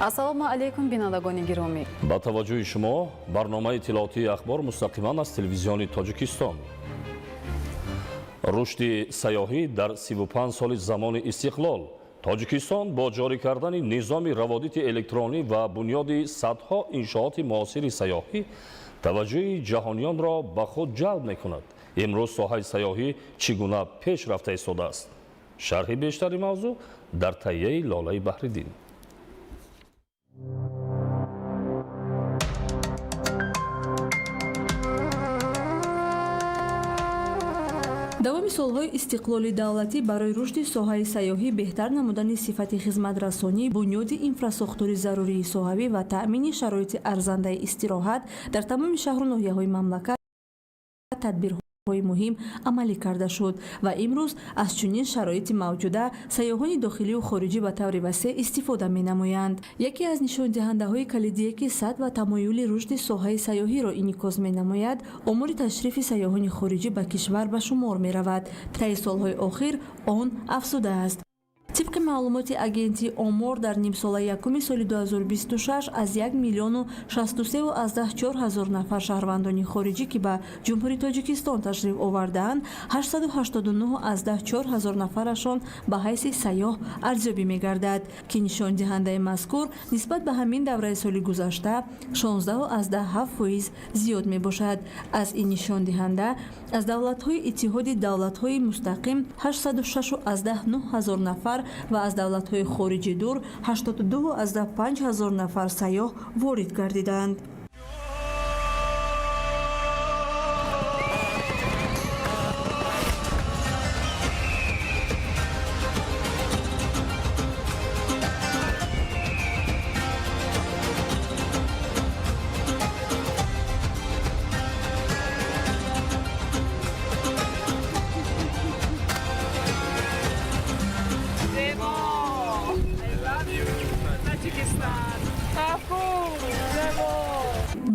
ассалому алейкум бинандагони гиромӣ. ба таваҷҷӯҳи шумо барномаи иттилоотии ахбор мустақиман аз телевизиони Тоҷикистон. рушди сайёҳӣ дар 35 соли замони истиқлол. Тоҷикистон бо ҷорӣ кардани низоми раводити электронӣ ва бунёди садҳо иншооти муосири сайёҳӣ таваҷҷӯҳи ҷаҳониёнро ба худ ҷалб мекунад. имрӯз соҳаи сайёҳӣ чӣ гуна пеш рафта истодааст? шарҳи бештари мавзӯъ дар таҳияи Лолаи Баҳриддин. давоми солҳои истиқлоли давлатӣ барои рушди соҳаи сайёҳӣ беҳтар намудани сифати хизматрасонӣ, бунёди инфраструктури зарурии соҳавӣ ва таъмини шароити арзандаи истироҳат дар тамоми шаҳру ноҳияҳои мамлакат тадбирҳои муҳим амалӣ карда шуд ва имрӯз аз чунин шароити мавҷуда сайёҳони дохилию хориҷӣ ба таври васеъ истифода менамоянд. яке аз нишондиҳандаҳои калидие ки сад ва тамоюли рушди соҳаи сайёҳиро инъикос менамояд, омори ташрифи сайёҳони хориҷӣ ба кишвар ба шумор меравад. таи солҳои охир он афзудааст. тибқи маълумоти агентии омор дар нимсола якуми соли 2026 аз 1 миллиону 63,4 ҳазор нафар шаҳрвандони хориҷӣ ки ба ҷумҳурии Тоҷикистон ташриф овардаанд, 889,4 ҳазор нафарашон ба ҳайси сайёҳ арзёбӣ мегардад, ки нишондиҳандаи мазкур нисбат ба ҳамин давраи соли гузашта 16,7% зиёд мебошад. аз ин нишондиҳанда аз давлатҳои иттиҳоди давлатҳои мустақим 806,9 ҳазор нафар ва аз давлатҳои хориҷи дур 82,5 ҳазор нафар сайёҳ ворид гардиданд.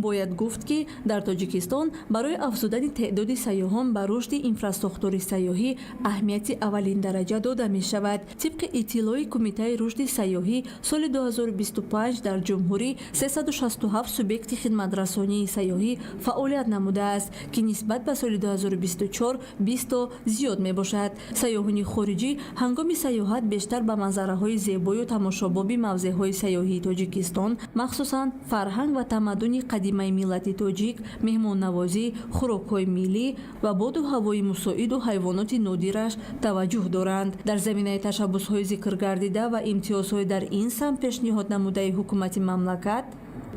бояд гуфт ки дар Тоҷикистон барои афзудани теъдоди сайёҳон ба рушди инфраструктури сайёҳӣ аҳамияти аввалиндараҷа дода мешавад. тибқи иттилои Кумитаи рушди сайёҳӣ соли 2025 дар ҷумҳурӣ 367 субъекти хидматрасонии сайёҳӣ фаъолият намудааст, ки нисбат ба соли 2024 20 зиёд мебошад. сайёҳони хориҷӣ ҳангоми сайёҳат бештар ба манзараҳои зебою тамошобоби мавзеъҳои сайёҳии Тоҷикистон, махсусан фарҳанг ва тамаддуни қадимаи миллати тоҷик, меҳмоннавозӣ, хӯрокҳои миллӣ ва боду ҳавои мусоиду ҳайвоноти нодираш таваҷҷӯҳ доранд. дар заминаи ташаббусҳои зикргардида ва имтиёзҳои дар ин самт пешниҳод намудаи ҳукумати мамлакат,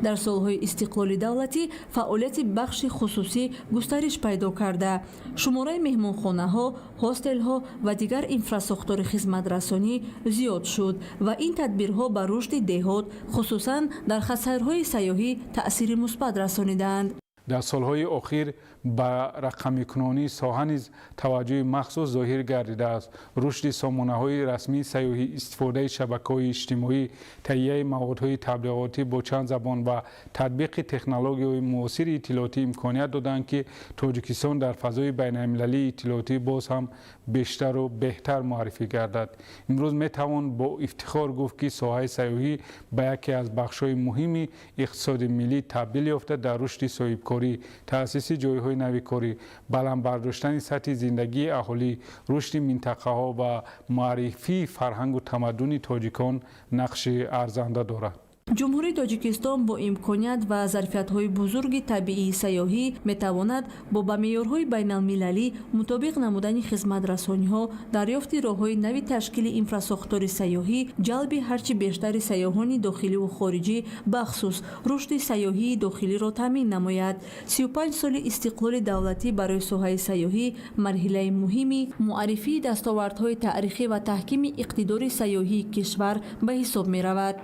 дар солҳои истиқлоли давлатӣ фаъолияти бахши хусусӣ густариш пайдо карда, шумораи меҳмонхонаҳо, ҳостелҳо ва дигар инфраструктури хизматрасонӣ зиёд шуд ва ин тадбирҳо ба рушди деҳот, хусусан дар хатсайрҳои сайёҳӣ таъсири мусбат расонидаанд. дар солҳои охир ба рақамикунонии соҳа низ таваҷҷӯҳи махсус зоҳир гардидааст. рушди сомонаҳои расмии сайёҳӣ, истифодаи шабакаҳои иҷтимоӣ, таҳияи маводҳои таблиғотӣ бо чанд забон ва татбиқи технологияҳои муосири иттилоотӣ имконият доданд, ки Тоҷикистон дар фазои байналмилалии иттилоотӣ боз ҳам бештару беҳтар муаррифӣ гардад. имрӯз метавон бо ифтихор гуфт, ки соҳаи сайёҳӣ ба яке аз бахшҳои муҳими иқтисоди миллӣ табдил ёфта дар рушди соҳибкорӣ, таъсиси ҷойҳои нави корӣ, баландбардоштани сатҳи зиндагии аҳолӣ, рушди минтақаҳо ва муаррифии фарҳангу тамаддуни тоҷикон нақши арзанда дорад. ҷумҳурии Тоҷикистон бо имконият ва зарфиятҳои бузурги табиии сайёҳӣ метавонад бо ба меъёрҳои байналмилалӣ мутобиқ намудани хизматрасониҳо, дарёфти роҳҳои нави ташкили инфраструктури сайёҳӣ, ҷалби ҳарчи бештари сайёҳони дохиливу хориҷӣ, бахусус рушди сайёҳии дохилиро таъмин намояд. 35 соли истиқлоли давлатӣ барои соҳаи сайёҳӣ марҳилаи муҳими муаррифии дастовардҳои таърихӣ ва таҳкими иқтидори сайёҳии кишвар ба ҳисоб меравад.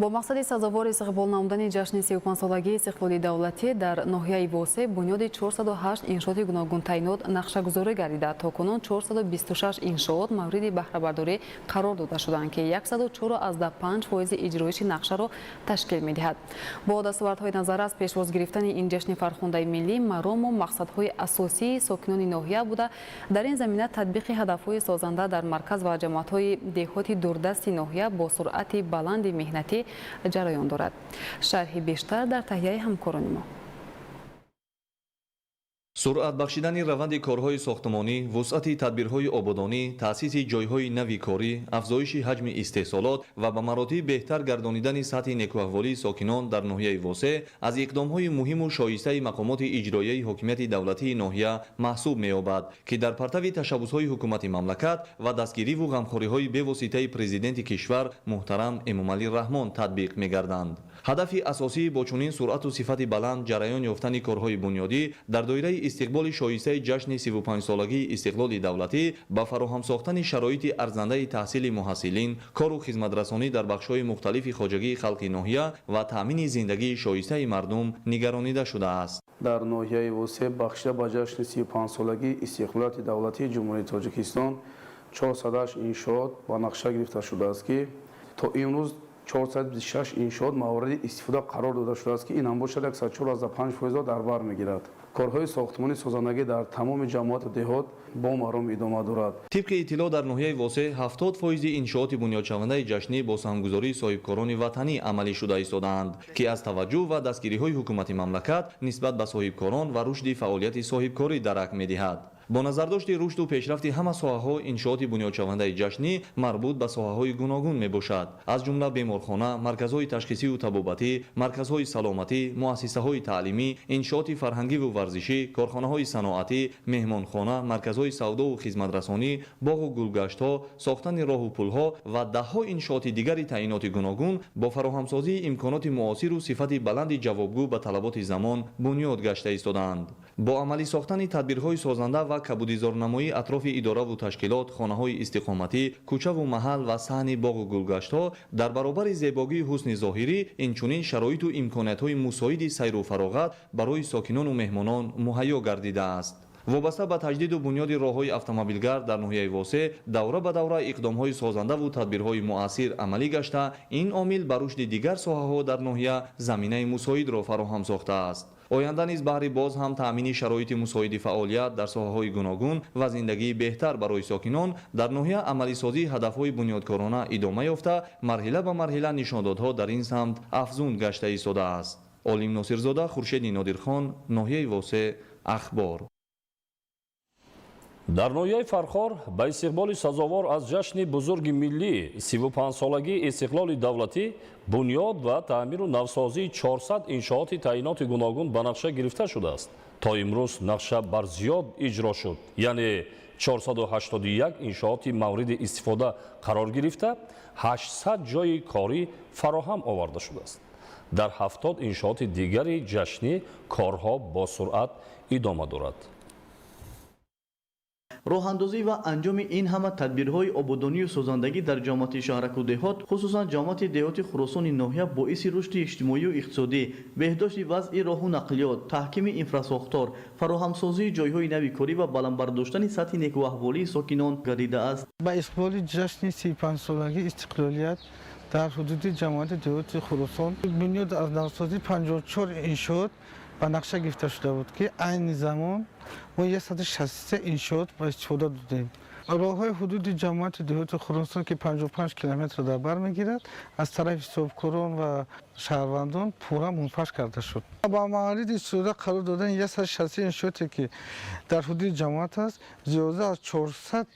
با مقصد سزاوار استقبال نمودن جشن 35 سالگی استقلال دولتی در ناحیه واسه بنیاد 408 انشاءات گوناگون تعیینات نقشه‌گذاری گردیده. تاکنون 426 انشاءات مورد بهره‌برداری قرار داده شدند که 104.5% اجرایش نقشه را تشکیل می‌دهد. با دستاوردهای نظر از پیشواز گرفتن این جشن فرخنده ملی مرام و مقصدهای اساسی ساکنان ناحیه بوده، در این زمینه تطبیق هدف‌های سازنده در مرکز و جماعت‌های دهاتی دوردست ناحیه با سرعت بلند مهنتی جریان دارد. شرح بیشتر در تهیه همکاران ما. سرعت بخشیدن روند کارهای ساختمانی، وسعت تدبیرهای آبادانی، تأسیس جایهای نوی کاری، افزایش حجم استحصالات و به مراتب بهتر گردانیدن سطح نیکوحوالی ساکنان در ناحیه واسه از اقدامهای مهم و شایسته مقامات اجرایی حکومت دولتی ناحیه محسوب می‌یابد که در پرتو تشبس‌های حکومت مملکت و دستگیری و غمخوری‌های بواسطه پرزیدنت کشور محترم امامعلی رحمان تطبیق می‌گردند. هدف اساسی با چنین سرعت و صفت بلند جریان یافتن کارهای بنیادی در دایره استقبال شایسته جشن 35 سالگی استقلال دولتی با فراهم ساختن شرایط ارزنده تحصیل محصلین، کار و خدمترسانی در بخش‌های مختلف خواجگی خلق ناحیه و تأمین زندگی شایسته مردم نگرانیده شده است. در ناحیه واسه بخشیده با جشن 35 سالگی استقلال دولتی جمهوری تاجیکستان 408 انشاءات با نقشه گرفته شده است که تا امروز 426 انشاءات مورد استفاده قرار داده شده است که این هم باشد 104.5% در بر میگیرد. کارهای ساختمانی سازندگی در تمام جماعت دهات با مرام ادامه دارد. طبق اطلاع در ناحیه واسه 70% انشاءات بنیادشونده جشنی با سهمگذاری صاحبکاران وطنی عملی شده ایستادند که از توجه و دستگیری‌های حکومت مملکت نسبت به صاحبکاران و رشد فعالیت صاحبکاری درک می‌دهد. با نظرداشت رشد و پیشرفت همه ساحه‌ها انشاءات بنیادشونده جشنی مربوط به ساحه‌های گوناگون میباشد، از جمله بیمارخانه، مرکزهای تشخیصی و طبابتی، مرکزهای سلامتی، مؤسسه‌های تعلیمی، انشاءات فرهنگی و ورزشی، کارخانه‌های صنعتی، مهمانخانه، مرکزهای سودا و خدمترسانی، باغ و گلگشت‌ها، ساختن راه و پل‌ها و ده‌ها انشاءات دیگر تعیینات گوناگون با فراهمسازی امکانات معاصر و صفت بلند جوابگو به طلبات زمان بنیاد گشته ایستادند. با عملی ساختن تدبیرهای سازنده و کبودیزارنمایی اطراف اداره و تشکیلات، خانه‌های استقامتی، کوچه و محل و صحن باغ و گلگشت‌ها در برابر زیبایی حسن ظاهری اینچنین شرایط و امکانات‌های مساعد سیر و فراغت برای ساکنان و مهمانان مهیا گردیده است. وابسته به تجدید و بنیاد راه‌های اتومبیلگرد در ناحیه واسه دوره به دوره اقدام‌های سازنده و تدبیرهای مؤثر عملی گشته، این عامل بر رشد دیگر ساحه‌ها در ناحیه زمینه مساعد را فراهم ساخته است. آینده نیز بهر باز هم تأمین شرایط مساعد فعالیت در ساحه‌های گوناگون و زندگی بهتر برای ساکنان در ناحیه عملی سازی هدف‌های بنیادکارانه ادامه یافته، مرحله به مرحله نشاندادها در این سمت افزون گشته ایستاده است. عالم ناصرزاده، خورشید نادرخان، ناحیه واسه، اخبار. در ناحیه فرخار به استقبال سزاوار از جشن بزرگ ملی 35 سالگی استقلال دولتی بنیاد و تعمیر و نوسازی 400 انشاءات تعیینات گوناگون به نقشه گرفته شده است. تا امروز نقشه بر زیاد اجرا شد، یعنی 481 انشاءات مورد استفاده قرار گرفته 800 جای کاری فراهم آورده شده است. در 70 انشاءات دیگر جشنی کارها با سرعت ادامه دارد. راه‌اندازی و انجام این همه تدبیرهای آبادانی و سازندگی در جامعه شهرک و دهات، خصوصا جامعه دهات خراسان ناحیه باعث رشد اجتماعی و اقتصادی، بهداشت وضع راه و نقلیات، تحکیم انفراساختار، فراهمسازی جایهای نوی کاری و بلند برداشتن سطح نیکوحوالی ساکنان گردیده است. با استقبال جشن 35 سالگی استقلالیت در حدود جماعت دهات خراسان بنیاد از نوسازی 54 انشاءات با نقشه گرفته شده بود که عین زمان ما 163 انشاءات با استفاده دادیم. راه‌های حدود جماعت دهات خراسان که 55 کیلومتر در بر میگیرد از طرف صاحبکاران و شهروندان پورا منفش کرده شد. با موارد استفاده قرار دادن 163 انشاءاتی که در حدود جماعت است، زیاده از 400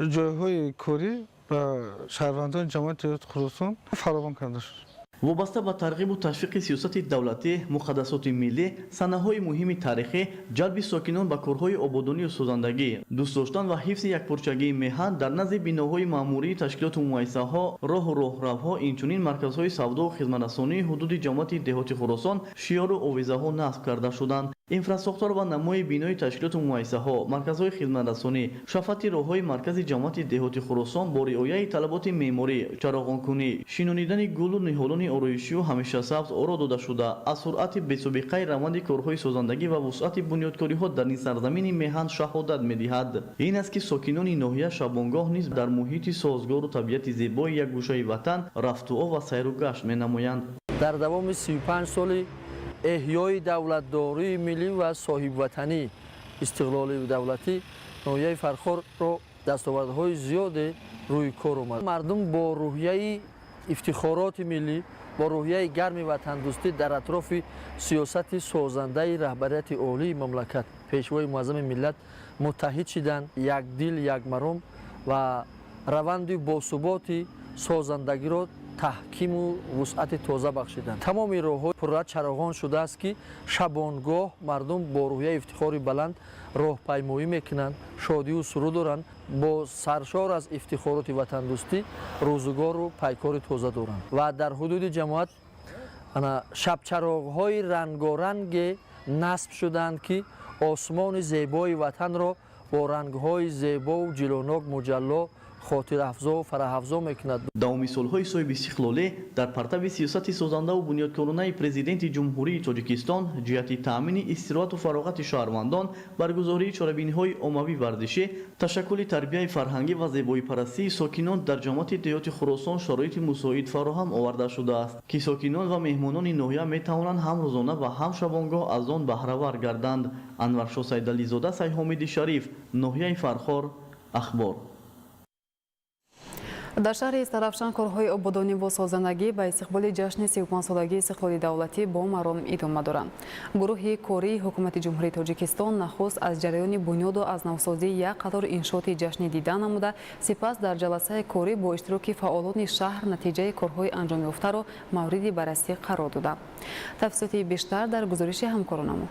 جایهای کاری و شهروندان جماعت دهات خراسان فراهم کرده شد. وابسته به ترغیب و تشویق سیاست دولتی، مقدسات ملی، صحنه‌های مهم تاریخی، جلب ساکنان به کارهای آبادانی و سازندگی، دوست داشتن و حفظ یکپارچگی میهن در نزد بناهای مأموری، تشکیلات و مؤسسه‌ها، راه و راهروها، اینچنین مرکزهای سودا و خدمترسانی حدود جماعت دهات خراسان شیار و آویزه‌ها نصب کرده شدند. инфраструктура ва намои бинои ташкилоту муассисаҳо, марказҳои хизматрасонӣ, шафати роҳҳои маркази ҷамоати деҳоти Хуросон бо риояи талаботи меъморӣ, чароғонкунӣ, шинонидани гулу ниҳолони ороишию ҳамешасабз оро дода шуда, аз суръати бесобиқаи раванди корҳои созандагӣ ва вусъати бунёдкориҳо дар ин сарзамини меҳан шаҳодат медиҳад. Ин аст ки сокинони ноҳия шабонгоҳ низ дар муҳити созгору табиати зебои як гӯшаи ватан рафтуо ва сайру гашт менамоянд. дар давоми 35 соли эҳёи давлатдории миллӣ ва соҳибватанӣ истиқлоли давлатӣ ноҳияи Фархорро дастовардҳои зиёде рӯи кор омад. Мардум бо рӯҳияи ифтихороти миллӣ, бо рӯҳияи гарми ватандӯстӣ дар атрофи сиёсати созандаи раҳбарияти олии мамлакат, пешвои муаззами миллат муттаҳид шиданд, якдил, якмаром ва раванди босуботи созандагиро таҳкиму вусъати тоза бахшиданд. Тамоми роҳҳо пурра чароғон шудааст ки шабонгоҳ мардум бо рӯҳияи ифтихори баланд роҳпаймоӣ мекунанд, шодию суруд доранд, бо саршор аз ифтихороти ватандӯстӣ рӯзугору пайкори тоза доранд. Ва дар ҳудуди ҷамоат шабчароғҳои рангоранге насб шуданд ки осмони зебои ватанро бо рангҳои зебову ҷилӯнок муҷалло хотирафзо фараҳафзо мекунад. Давоми солҳои соҳиби истиқлолӣ дар партави сиёсати созандаву бунёдкоронаи президенти ҷумҳурии Тоҷикистон ҷиҳати таъмини истироҳату фароғати шаҳрвандон, баргузории чорабиниҳои оммавӣ варзишӣ, ташаккули тарбияи фарҳангӣ ва зебоипарастии сокинон дар ҷамоати деҳоти Хуросон шароити мусоид фароҳам оварда шудааст, ки сокинон ва меҳмонони ноҳия метавонанд ҳам рӯзона ва ҳам шабонгоҳ аз он баҳравар гарданд. Анваршоҳ Сайдализода, Сайҳомиди Шариф, ноҳияи Фархор, Ахбор. дар шаҳри Истарафшан корҳои ободонӣ ва созандагӣ ба истиқболи ҷашни 35-солагии истиқлоли давлатӣ бо маром идома доранд. Гурӯҳи кории ҳукумати ҷумҳурии Тоҷикистон нахуст аз ҷараёни бунёду аз навсозии як қатор иншооти ҷашнӣ дидан намуда, сипас дар ҷаласаи корӣ бо иштироки фаъолони шаҳр натиҷаи корҳои анҷомёфтаро мавриди баррасӣ қарор дода. Тафсилоти бештар дар гузориши ҳамкоронамон.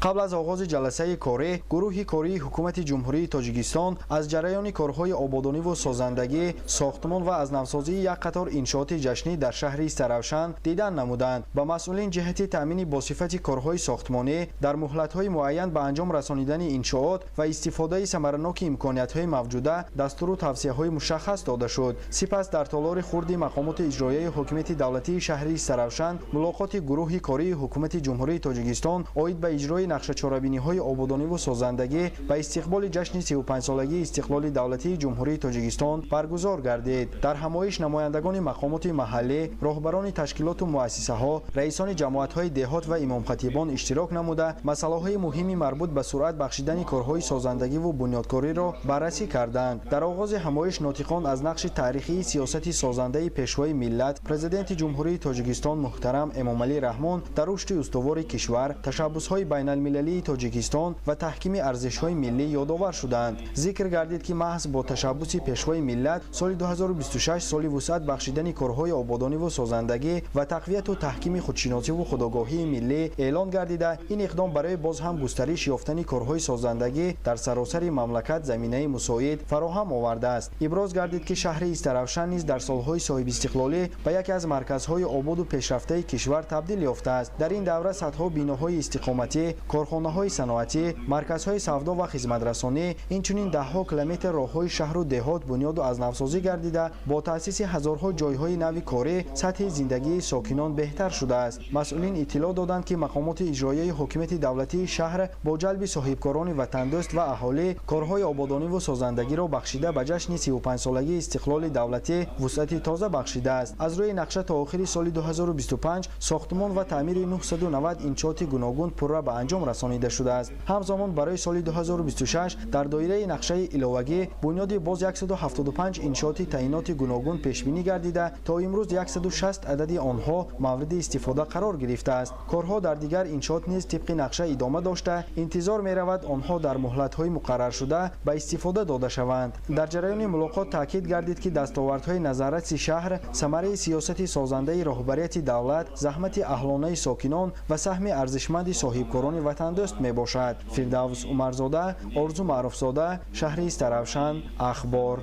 қабл аз оғози ҷаласаи корӣ, гурӯҳи кории ҳукумати ҷумҳурии Тоҷикистон аз ҷараёни корҳои ободониву созандагӣ, сохтмон ва аз навсозии як қатор иншооти ҷашнӣ дар шаҳри Истарафшан дидан намуданд. Ба масъулин ҷиҳати таъмини босифати корҳои сохтмонӣ дар муҳлатҳои муайян ба анҷом расонидани иншоот ва истифодаи самараноки имкониятҳои мавҷуда дастуру тавсияҳои мушаххас дода шуд. Сипас дар толори хурди мақомоти иҷроияи ҳокимияти давлатии шаҳри Истарафшан мулоқоти гурӯҳи кории ҳукумати ҷумҳурии Тоҷикистон оид ба иҷрои нақшачорабиниҳои ободониву созандагӣ ба истиқболи ҷашни 35-солагии истиқлоли давлатии ҷумҳурии Тоҷикистон баргузор гардид. Дар ҳамоиш намояндагони мақомоти маҳаллӣ, роҳбарони ташкилоту муассисаҳо, раисони ҷамоатҳои деҳот ва имомхатибон иштирок намуда, масъалаҳои муҳими марбут ба суръат бахшидани корҳои созандагиву бунёдкориро баррасӣ карданд. Дар оғози ҳамоиш нотиқон аз нақши таърихии сиёсати созандаи пешвои миллат, президенти ҷумҳурии Тоҷикистон муҳтарам Эмомалӣ Раҳмон дар рушди устувори кишвар, ташаббусҳои байналмилалии Тоҷикистон ва таҳкими арзишҳои миллӣ ёдовар шуданд. Зикр гардид ки маҳз бо ташаббуси пешвои миллат соли 2026 соли вусъат бахшидани корҳои ободониву созандагӣ ва тақвияту таҳкими худшиносиву худогоҳии миллӣ эълон гардида, ин иқдом барои боз ҳам густариш ёфтани корҳои созандагӣ дар саросари мамлакат заминаи мусоид фароҳам овардааст. Иброз гардид ки шаҳри Истарафшан низ дар солҳои соҳибистиқлолӣ ба яке аз марказҳои ободу пешрафтаи кишвар табдил ёфтааст. Дар ин давра садҳо биноҳои истиқоматӣ, корхонаҳои саноатӣ, марказҳои савдо ва хизматрасонӣ, инчунин даҳҳо километр роҳҳои шаҳру деҳот бунёду аз навсозӣ гардида, бо таъсиси ҳазорҳо ҷойҳои нави корӣ сатҳи зиндагии сокинон беҳтар шудааст. Масъулин иттилоъ доданд ки мақомоти иҷроияи ҳокимияти давлатии шаҳр бо ҷалби соҳибкорони ватандӯст ва аҳолӣ корҳои ободониву созандагиро бахшида ба ҷашни 35-солагии истиқлоли давлатӣ вусъати тоза бахшидааст. Аз рӯи нақша то охири соли 2025 сохтмон ва таъмири 990 иншооти гуногун пурра ба анҷом расонида шудааст. ҳамзамон барои соли 2026 дар доираи нақшаи иловагӣ бунёди боз 175 иншооти таъиноти гуногун пешбинӣ гардида, то имрӯз 160 адади онҳо мавриди истифода қарор гирифтааст. Корҳо дар дигар иншоот низ тибқи нақша идома дошта, интизор меравад онҳо дар муҳлатҳои муқарраршуда ба истифода дода шаванд. Дар ҷараёни мулоқот таъкид гардид ки дастовардҳои назарраси шаҳр самараи сиёсати созандаи роҳбарияти давлат, заҳмати аҳлонаи сокинон ва саҳми арзишманди соҳибкорони ватандӯст мебошад. Фирдавс Умарзода, Орзу Маъруфзода, шаҳри Истарафшан, Ахбор.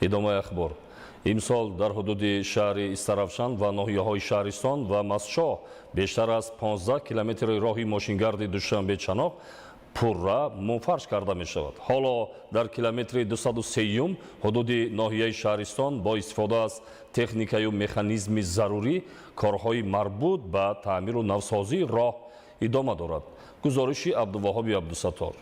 идомаи ахбор. имсол дар ҳудуди шаҳри Истарафшан ва ноҳияҳои Шаҳристон ва Масчоҳ бештар аз 15 километри роҳи мошингарди Душанбе-Чаноқ пурра мунфарш карда мешавад. ҳоло дар километри 203 ҳудуди ноҳияи Шаҳристон бо истифода аз техникаю механизми зарурӣ корҳои марбут ба таъмиру навсозии роҳ идома дорад. гузориши Абдуваҳоби Абдусаттор.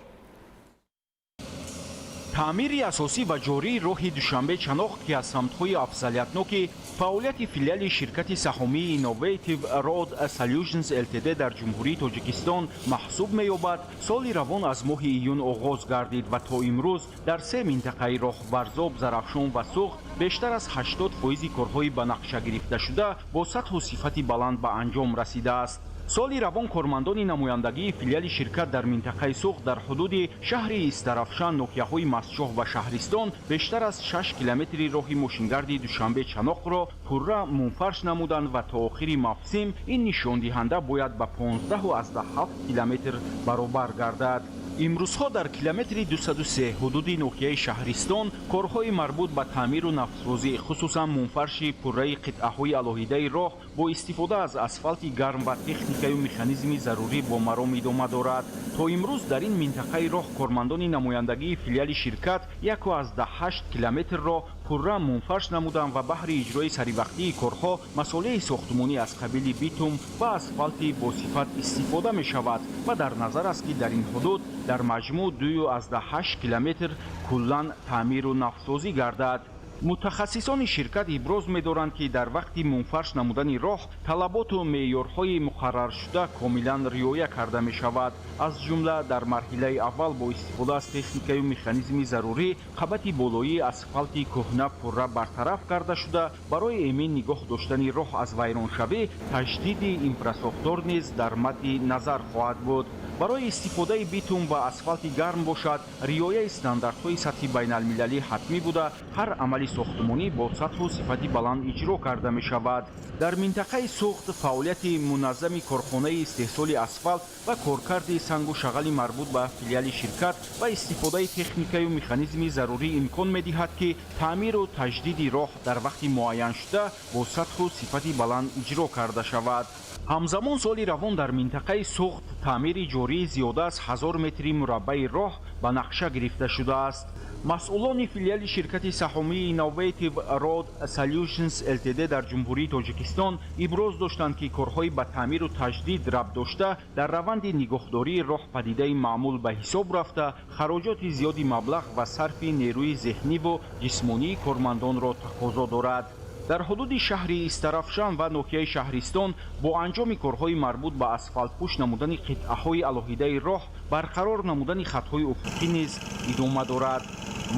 таъмири асосӣ ва ҷории роҳи Душанбе-Чаноқ ки аз самтҳои афзалиятноки фаъолияти филиали ширкати саҳомии Innovative Road Solutions Ltd дар ҷумҳурии Тоҷикистон маҳсуб меёбад, соли равон аз моҳи июн оғоз гардид ва то имрӯз дар се минтақаи роҳ Барзоб, Зарафшон ва Суғд бештар аз 80% корҳои ба нақша гирифташуда бо сатҳу сифати баланд ба анҷом расидааст. соли равон кормандони намояндагии филиали ширкат дар минтақаи Суғд дар ҳудуди шаҳри Истарафшан, ноҳияҳои Масчоҳ ва Шаҳристон бештар аз 6 километри роҳи мошингарди Душанбе-Чаноқро пурра мунфарш намуданд ва то охири мавсим ин нишондиҳанда бояд ба 15.7 километр баробар гардад. имрӯзҳо дар километри 203 ҳудуди ноҳияи Шаҳристон корҳои марбут ба таъмиру навсозӣ, хусусан мунфарши пурраи қитъаҳои алоҳидаи роҳ бо истифода аз асфалти гарм ва техникаю механизми зарурӣ бо маром идома дорад. то имрӯз дар ин минтақаи роҳ кормандони намояндагии филиали ширкат 1.8 километрро пурра мунфарш намуданд ва баҳри иҷрои саривақтии корҳо масолеҳи сохтмонӣ аз қабили битум ва асфалти босифат истифода мешавад ва дар назар аст ки дар ин ҳудуд дар маҷмӯъ 2.8 километр куллан таъмиру навсозӣ гардад. мутахассисони ширкат иброз медоранд ки дар вақти мунфарш намудани роҳ талаботу меъёрҳои муқарраршуда комилан риоя карда мешавад. аз ҷумла дар марҳилаи аввал бо истифода аз техникаю механизми зарурӣ қабати болоии асфалти кӯҳна пурра бартараф карда шуда барои эмин нигоҳ доштани роҳ аз вайроншавӣ таҷдиди инфрасохтор низ дар мадди назар хоҳад буд. барои истифодаи битум ва асфалти гарм бошад, риояи стандартҳои сатҳи байналмилалӣ ҳатмӣ буда ҳар амали сохтмонӣ бо сатҳу сифати баланд иҷро карда мешавад. дар минтақаи Суғд фаъолияти муназзами корхонаи истеҳсоли асфалт ва коркарди сангу шағали марбут ба филиали ширкат ва истифодаи техникаю механизми зарурӣ имкон медиҳад ки таъмиру таҷдиди роҳ дар вақти муайяншуда бо сатҳу сифати баланд иҷро карда шавад. ҳамзамон соли равон дар минтақаи Суғд таъмири ҷории зиёда аз 1000 метри мураббаи роҳ ба нақша гирифта шудааст. масъулони филиали ширкати саҳомии Innovative Road Solutions Ltd дар ҷумҳурии Тоҷикистон иброз доштанд ки корҳои ба таъмиру таҷдид рабт дошта дар раванди нигоҳдории роҳ падидаи маъмул ба ҳисоб рафта, хароҷоти зиёди маблағ ва сарфи нерӯи зеҳниву ҷисмонии кормандонро тақозо дорад. дар ҳудуди шаҳри Истарафшан ва ноҳияи Шаҳристон бо анҷоми корҳои марбут ба асфалтпӯш намудани қитъаҳои алоҳидаи роҳ барқарор намудани хатҳои уфуқӣ низ идома дорад.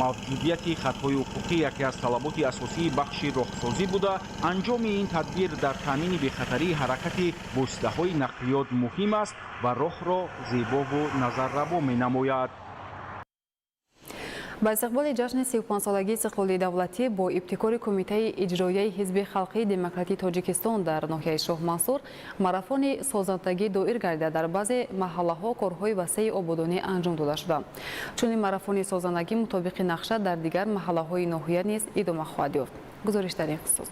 мавҷудияти хатҳои уфуқӣ яке аз талаботи асосии бахши роҳсозӣ буда, анҷоми ин тадбир дар таъмини бехатарии ҳаракати воситаҳои нақлиёт муҳим аст ва роҳро зебову назарраво менамояд. ба истиқболи ҷашни 35-солагии истиқлоли давлатӣ бо ибтикори Кумитаи иҷроияи Ҳизби халқии демократии Тоҷикистон дар ноҳияи Шоҳ Мансур марафони созандагӣ доир гардида дар баъзе маҳаллаҳо корҳои васеи ободонӣ анҷом дода шуда. чунин марафони созандагӣ мутобиқи нақша дар дигар маҳаллаҳои ноҳия низ идома хоҳад ёфт. гузориш дар ин хусус.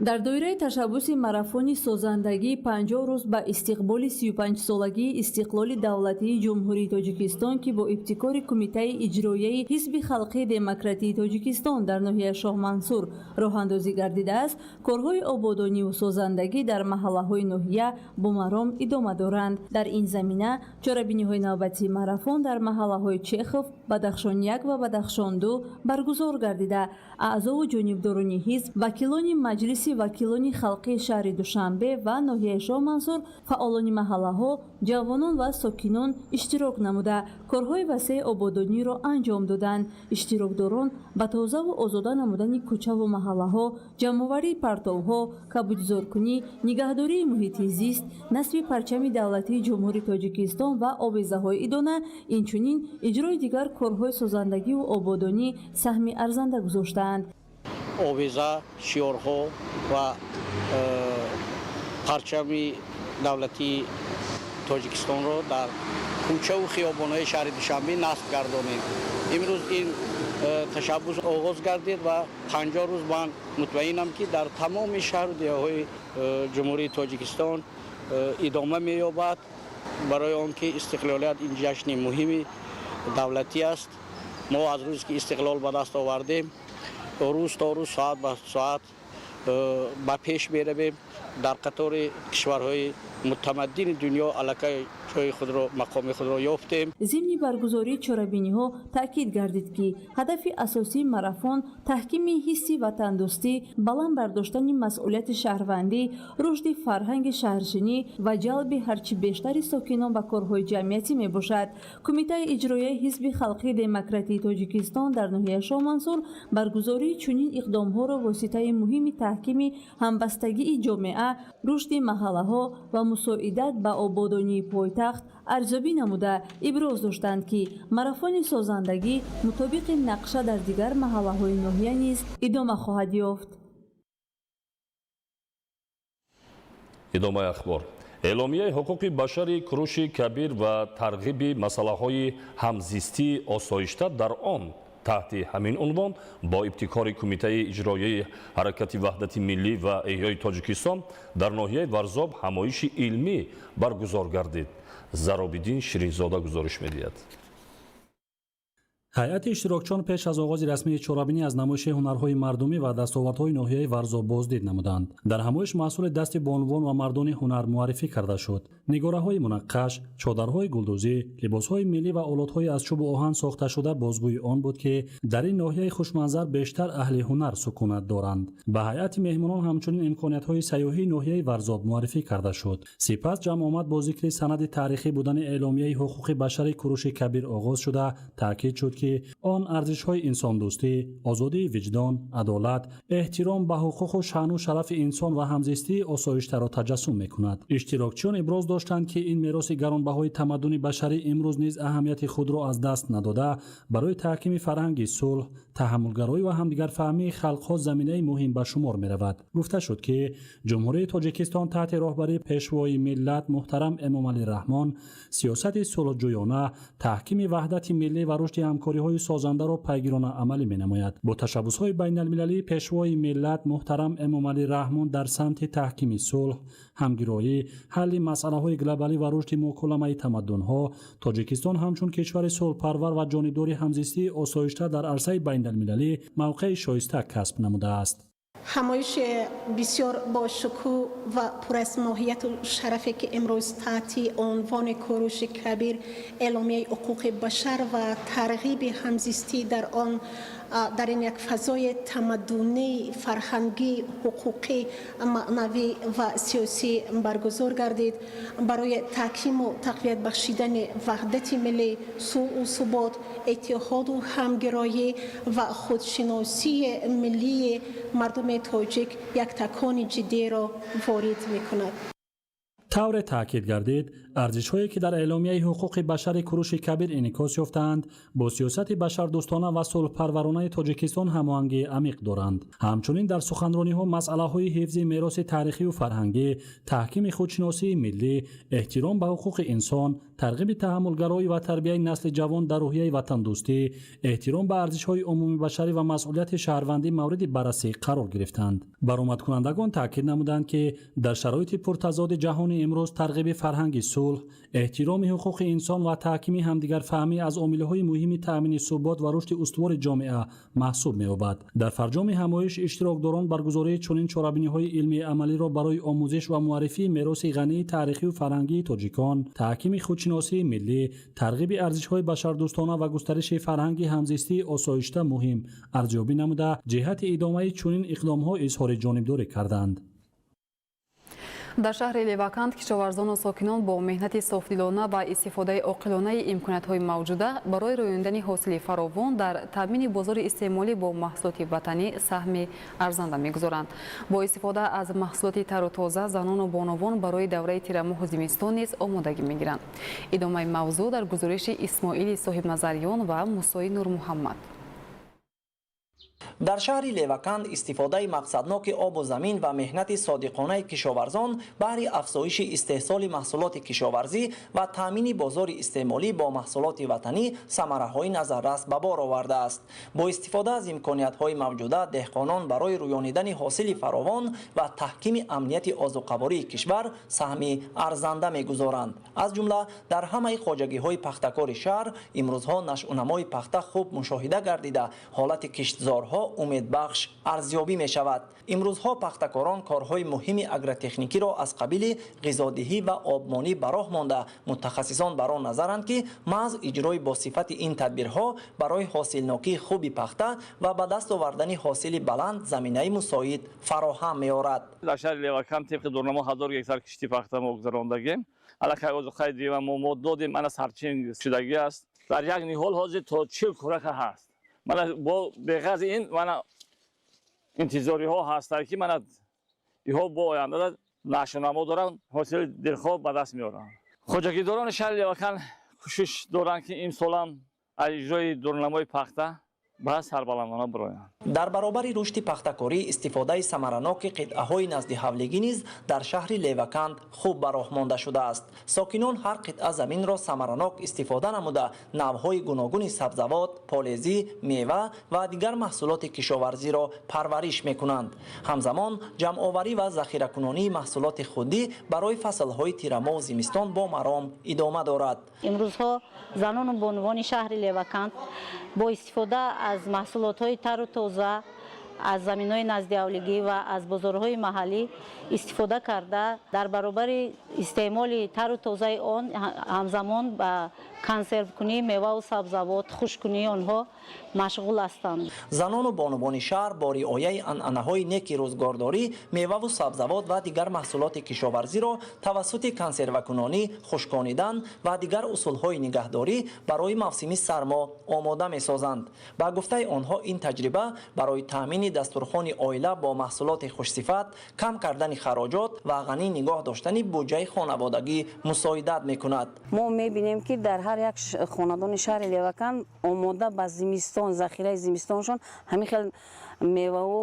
дар доираи ташаббуси марафони созандагӣ 50 рӯз ба истиқболи 35-солагии истиқлоли давлатии ҷумҳурии Тоҷикистон ки бо ибтикори Кумитаи иҷроияи Ҳизби халқии демократии Тоҷикистон дар ноҳияи Шоҳ Мансур роҳандозӣ гардидааст, корҳои ободониву созандагӣ дар маҳаллаҳои ноҳия бо маром идома доранд. дар ин замина чорабиниҳои навбатии марафон дар маҳаллаҳои Чехов, Бадахшон 1 ва Бадахшон 2 баргузор гардида, аъзову ҷонибдорони ҳизб, вакилони маҷлиси вакилони халқии шаҳри Душанбе ва ноҳияи Шоҳ Мансур, фаъолони маҳаллаҳо, ҷавонон ва сокинон иштирок намуда корҳои васеи ободониро анҷом доданд. иштирокдорон ба тозаву озода намудани кӯчаву маҳаллаҳо, ҷамъоварии партовҳо, кабудзоркунӣ, нигаҳдории муҳити зист, насби парчами давлатии ҷумҳурии Тоҷикистон ва овезаҳои идона, инчунин иҷрои дигар корҳои созандагиву ободонӣ саҳми арзанда гузоштаанд. овеза, шиорҳо ва парчами давлатии Тоҷикистонро дар кӯчаву хиёбонҳои шаҳри Душанбе насб гардонем. имрӯз ин تشبث آغاز گردید و 50 روز من مطمئنم که در تمام شهر و دیههای جمهوری تاجیکستان ادامه می‌یابد برای آنکه استقلالیت این جشن مهم دولتی است. ما از روزی که استقلال به دست آوردیم روز تا روز ساعت به ساعت به پیش می‌رویم. در قطار کشورهای متمدن دنیا علاقه جای خود را مقام خود را یافتیم. ضمن برگزاری چرابینی‌ها تاکید گردید که هدف اساسی ماراتون تحکیم حسی وطندوستی، بلند برداشتن مسئولیت شهروندی، رشد فرهنگ شهرنشینی و جلب هرچی بیشتر ساکنان به کارهای جمعیتی میباشد. کمیته اجرایی حزب خلقی دموکراتی تاجیکستان در ناحیه شاه منصور برگزاری چنین اقدام‌ها را واسطه مهم تحکیم همبستگی جامعه، رشد محله‌ها و مساعدت به آبادانی پایتخت ارزیابی نموده ابراز داشتند که ماراتون سازندگی مطابق نقشه در دیگر محله‌های ناحیه نیز ادامه خواهد یافت. ادامه اخبار. اعلامیه حقوق بشری کروشی کبیر و ترغیب مسائل همزیستی آسایشته در آن تحت همین عنوان با ابتکار کمیته اجرایی حرکت وحدت ملی و احیای تاجیکستان در ناحیه ورزاب همایش علمی برگزار گردید. زرابیدین شیرینزاده گزارش می‌دهد. ҳайати иштирокчиён пеш аз оғози расмии чорабинӣ аз намоиши ҳунарҳои мардумӣ ва дастовардҳои ноҳияи варзоб боздид намуданд. дар ҳамоиш маҳсули дасти бонувон ва мардони ҳунар муаррифӣ карда шуд. нигораҳои мунаққаш, чодарҳои гулдӯзӣ, либосҳои миллӣ ва олатҳои аз чӯбу оҳан сохташуда бозгӯи он буд ки дар ин ноҳияи хушманзар бештар аҳли ҳунар сукунат доранд. ба ҳайати меҳмонон ҳамчунин имкониятҳои сайёҳии ноҳияи варзоб муаррифӣ карда шуд. сипас ҷамъ омад бо зикри санади таърихӣ будани эъломияи ҳуқуқи башари куруши кабир оғоз шуда таъкид шуд ки он арзишҳои инсондӯстӣ, озодии виҷдон, адолат, эҳтиром ба ҳуқуқу шаъну шарафи инсон ва ҳамзистии осоиштаро таҷассум мекунад. иштирокчиён иброз доштанд ки ин мероси гаронбаҳои тамаддуни башарӣ имрӯз низ аҳамияти худро аз даст надода, барои таҳкими фарҳанги сулҳ, таҳаммулгароӣ ва ҳамдигарфаҳмии халқҳо заминаи муҳим ба шумор меравад. гуфта шуд ки ҷумҳурии тоҷикистон таҳти роҳбарии пешвои миллат муҳтарам эмомалӣ раҳмон сиёсати сулҳҷӯёна, таҳкими ваҳдати миллӣ ва рушди ҳамкориҳои созандаро пайгирона амалӣ менамояд. бо ташаббусҳои байналмилалии пешвои миллат муҳтарам эмомалӣ раҳмон дар самти таҳкими сулҳ, ҳамгироӣ, ҳалли масъалаҳои глобалӣ ва рушди муколамаи тамаддунҳо, тоҷикистон ҳамчун кишвари сулҳпарвар ва ҷонибдори ҳамзистии осоишта дар арсаи байналмилалӣ мавқеи шоиста касб намудааст. همایش بسیار با شکوه و پر از ماهیت و شرفی که امروز تحت عنوان کوروش کبیر اعلامیه حقوق بشر و ترغیب همزیستی در آن در این یک فضای تمدنی، فرهنگی، حقوقی، معنوی و سیاسی برگزار گردید برای تحکیم و تقویت بخشیدن وحدت ملی، صلح و ثبات، اتحاد و همگرایی و خودشناسی ملی مردم تاجیک یک تکان جدی را وارد می‌کند. тавре таъкид гардид, арзишҳое ки дар эъломияи ҳуқуқи башари куруши кабир инъикос ёфтаанд, бо сиёсати башардӯстона ва сулҳпарваронаи тоҷикистон ҳамоҳангии амиқ доранд. ҳамчунин дар суханрониҳо масъалаҳои ҳифзи мероси таърихиву фарҳангӣ, таҳкими худшиносии миллӣ, эҳтиром ба ҳуқуқи инсон, тарғиби таҳаммулгароӣ ва тарбияи насли ҷавон дар рӯҳияи ватандӯстӣ, эҳтиром ба арзишҳои умумибашарӣ ва масъулияти шаҳрвандӣ мавриди баррасӣ қарор гирифтанд. баромадкунандагон таъкид намуданд ки дар шароити пуртазоди ҷаҳони имрӯз тарғиби фарҳанги сулҳ, эҳтироми ҳуқуқи инсон ва таҳкими ҳамдигарфаҳмӣ аз омилҳои муҳими таъмини субот ва рушди устувори ҷомеа маҳсуб меёбад. дар фарҷоми ҳамоиш иштирокдорон баргузории чунин чорабиниҳои илмии амалиро барои омӯзиш ва муаррифии мероси ғании таърихиву фарҳангии тоҷикон, таҳкими худшиносии миллӣ, тарғиби арзишҳои башардӯстона ва густариши фарҳанги ҳамзистии осоишта муҳим арзёбӣ намуда, ҷиҳати идомаи чунин иқдомҳо изҳори ҷонибдорӣ карданд. дар шаҳри леваканд кишоварзону сокинон бо меҳнати софдилона ва истифодаи оқилонаи имкониятҳои мавҷуда барои рӯёндани ҳосили фаровон дар таъмини бозори истеъмолӣ бо маҳсулоти ватанӣ саҳми арзанда мегузоранд. бо истифода аз маҳсулоти тару тоза занону бонувон барои давраи тирамоҳу зимистон низ омодагӣ мегиранд. идомаи мавзӯъ дар гузориши исмоили соҳибназарён ва мусои нурмуҳаммад. дар шаҳри леваканд истифодаи мақсадноки обу замин ва меҳнати содиқонаи кишоварзон баҳри афзоиши истеҳсоли маҳсулоти кишоварзӣ ва таъмини бозори истеъмолӣ бо маҳсулоти ватанӣ самараҳои назаррас ба бор овардааст. Бо истифода аз имкониятҳои мавҷуда деҳқонон барои рӯёнидани ҳосили фаровон ва таҳкими амнияти озуқавории кишвар саҳми арзанда мегузоранд. аз ҷумла дар ҳамаи хоҷагиҳои пахтакори шаҳр имрӯзҳо нашъунамои пахта хуб мушоҳида гардида ҳолати киштзорҳо умедбахш арзёбӣ мешавад. имрӯзҳо пахтакорон корҳои муҳими агротехникиро аз қабили ғизодиҳӣ ва обмонӣ ба роҳ монда мутахассисон бар он назаранд ки маҳз иҷрои босифати ин тадбирҳо барои ҳосилнокии хуби пахта ва ба даст овардани ҳосили баланд заминаи мусоид фароҳам меорад. дар шаҳри леваканд тибқи дурнамо 1000 гектар кишти пахта мо гузарондагем. аллакай озуқаи дива мо додем ана сарчин шудагӣ аст. дар як ниҳол ҳозир то 40 кӯрака ҳаст. мана бо беғази ин мана интизориҳо ҳастанд ки мана иҳо бо оянда нашунамо доранд ҳосили дилхоҳ ба даст меоранд. хоҷагидорони шаҳри леваканд кӯшиш доранд ки имсолам аз иҷрои дурнамои пахта ба сарбаландона бироянд. дар баробари рушди пахтакорӣ истифодаи самараноки қитъаҳои назди ҳавлигӣ низ дар шаҳри леваканд хуб ба роҳ монда шудааст. сокинон ҳар қитъа заминро самаранок истифода намуда навъҳои гуногуни сабзавот, полезӣ, мева ва дигар маҳсулоти кишоварзиро парвариш мекунанд. ҳамзамон ҷамъоварӣ ва захиракунонии маҳсулоти худӣ барои фаслҳои тирамоҳу зимистон бо маром идома дорад. имрӯзҳо занону бонувони шаҳри леваканд бо истифода аз маҳсулотҳои тару тоза аз заминҳои наздиҳавлигӣ ва аз бозорҳои маҳаллӣ истифода карда дар баробари истеъмоли тару тозаи он ҳамзамон ба консервкунии меваву сабзавот хушкунии онҳо машғул ҳастанд. занону бонувони шаҳр бо риояи анъанаҳои неки рӯзгордорӣ меваву сабзавот ва дигар маҳсулоти кишоварзиро тавассути консервакунонӣ хушконидан ва дигар усулҳои нигаҳдорӣ барои мавсими сармо омода месозанд. ба гуфтаи онҳо ин таҷриба барои таъмини дастурхони оила бо маҳсулоти хушсифат, кам кардани хароҷот ва ғанӣ нигоҳ доштани буҷаи хонаводагӣ мусоидат мекунад. мо мебинем ки дар ҳар як хонадони шаҳри леваканд омода ба зимистон захираи зимистоншон ҳамин хел меваву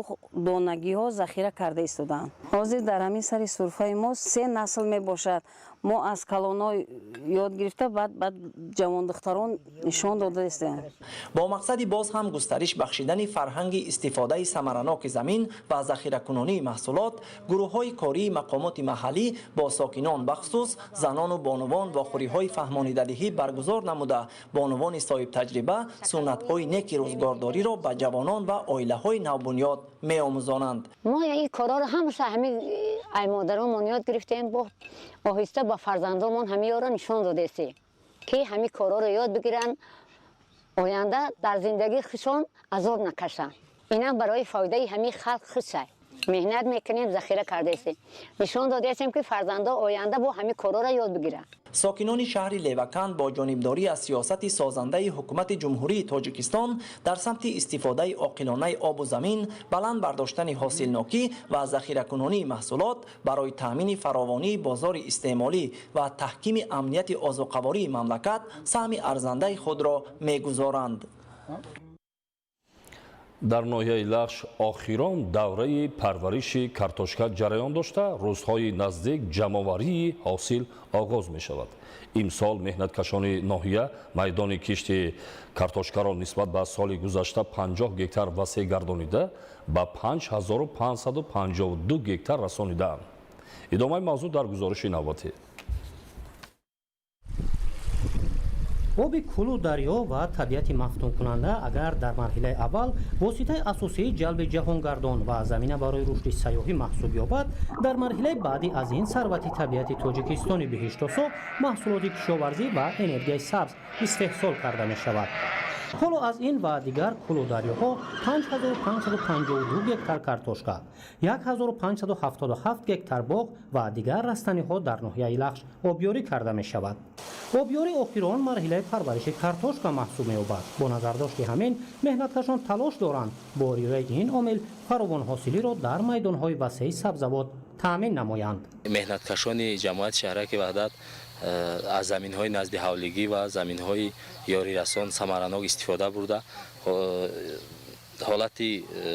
донагиҳо захира карда истодаанд. ҳозир дар ҳамин сари сурфаи мо 3 насл мебошад. мо аз калонҳо ёд гирифта баъд ба ҷавондухтарон нишон дода истем. бо мақсади боз ҳам густариш бахшидани фарҳанги истифодаи самараноки замин ва захиракунонии маҳсулот, гурӯҳҳои кории мақомоти маҳаллӣ бо сокинон бахусус занону бонувон вохӯриҳои фаҳмонидадиҳӣ баргузор намуда бонувони соҳибтаҷриба суннатҳои неки рӯзгордориро ба ҷавонон ва оилаҳои навбунёд меомӯзонанд. мо ин корро ҳамаша ҳамин аймодаромон ёд гирифтем бо оҳиста ба фарзандомон ҳамиёро нишон додестем ки ҳамин корроро ёд бигиранд оянда дар зиндагии худшон азоб накашанд. инам барои фоидаи ҳамин халқ худшай меҳнат мекунем захира кардастем нишон додастем ки фарзандо оянда бо ҳамин корроро ёд бигиранд. сокинони шаҳри леваканд бо ҷонибдорӣ аз сиёсати созандаи ҳукумати ҷумҳурии тоҷикистон дар самти истифодаи оқилонаи обу замин, баланд бардоштани ҳосилнокӣ ва захиракунонии маҳсулот барои таъмини фаровонии бозори истеъмолӣ ва таҳкими амнияти озуқавории мамлакат саҳми арзандаи худро мегузоранд. дар ноҳияи лахш охирон давраи парвариши картошка ҷараён дошта рӯзҳои наздик ҷамъоварии ҳосил оғоз мешавад. имсол меҳнаткашони ноҳия майдони кишти картошкаро нисбат ба соли гузашта 50 гектар васеъ гардонида ба 5552 гектар расонидаанд. идомаи мавзӯъ дар гузориши навбатӣ. оби кӯлу дарё ва табиати мафтункунанда агар дар марҳилаи аввал воситаи асосии ҷалби ҷаҳонгардон ва замина барои рушди сайёҳӣ маҳсуб ёбад, дар марҳилаи баъди аз ин сарвати табиати тоҷикистони биҳиштосо маҳсулоти кишоварзӣ ва энергияи сабз истеҳсол карда мешавад. ҳоло аз ин ва дигар кӯлударёҳо 5552 гектар картошка, 1577 гектар боғ ва дигар растаниҳо дар ноҳияи лахш обёрӣ карда мешавад. обёри охирон марҳилаи парвариши картошка маҳсуб меёбад. бо назардошти ҳамин меҳнаткашон талош доранд бо риояи ин омил фаровонҳосилиро дар майдонҳои васеъи сабзавот таъмин намоянд. меҳнаткашони ҷамоати шаҳраки ваҳдат аз заминҳои назди ҳавлигӣ ва заминҳои ёрирасон самаранок истифода бурда حالت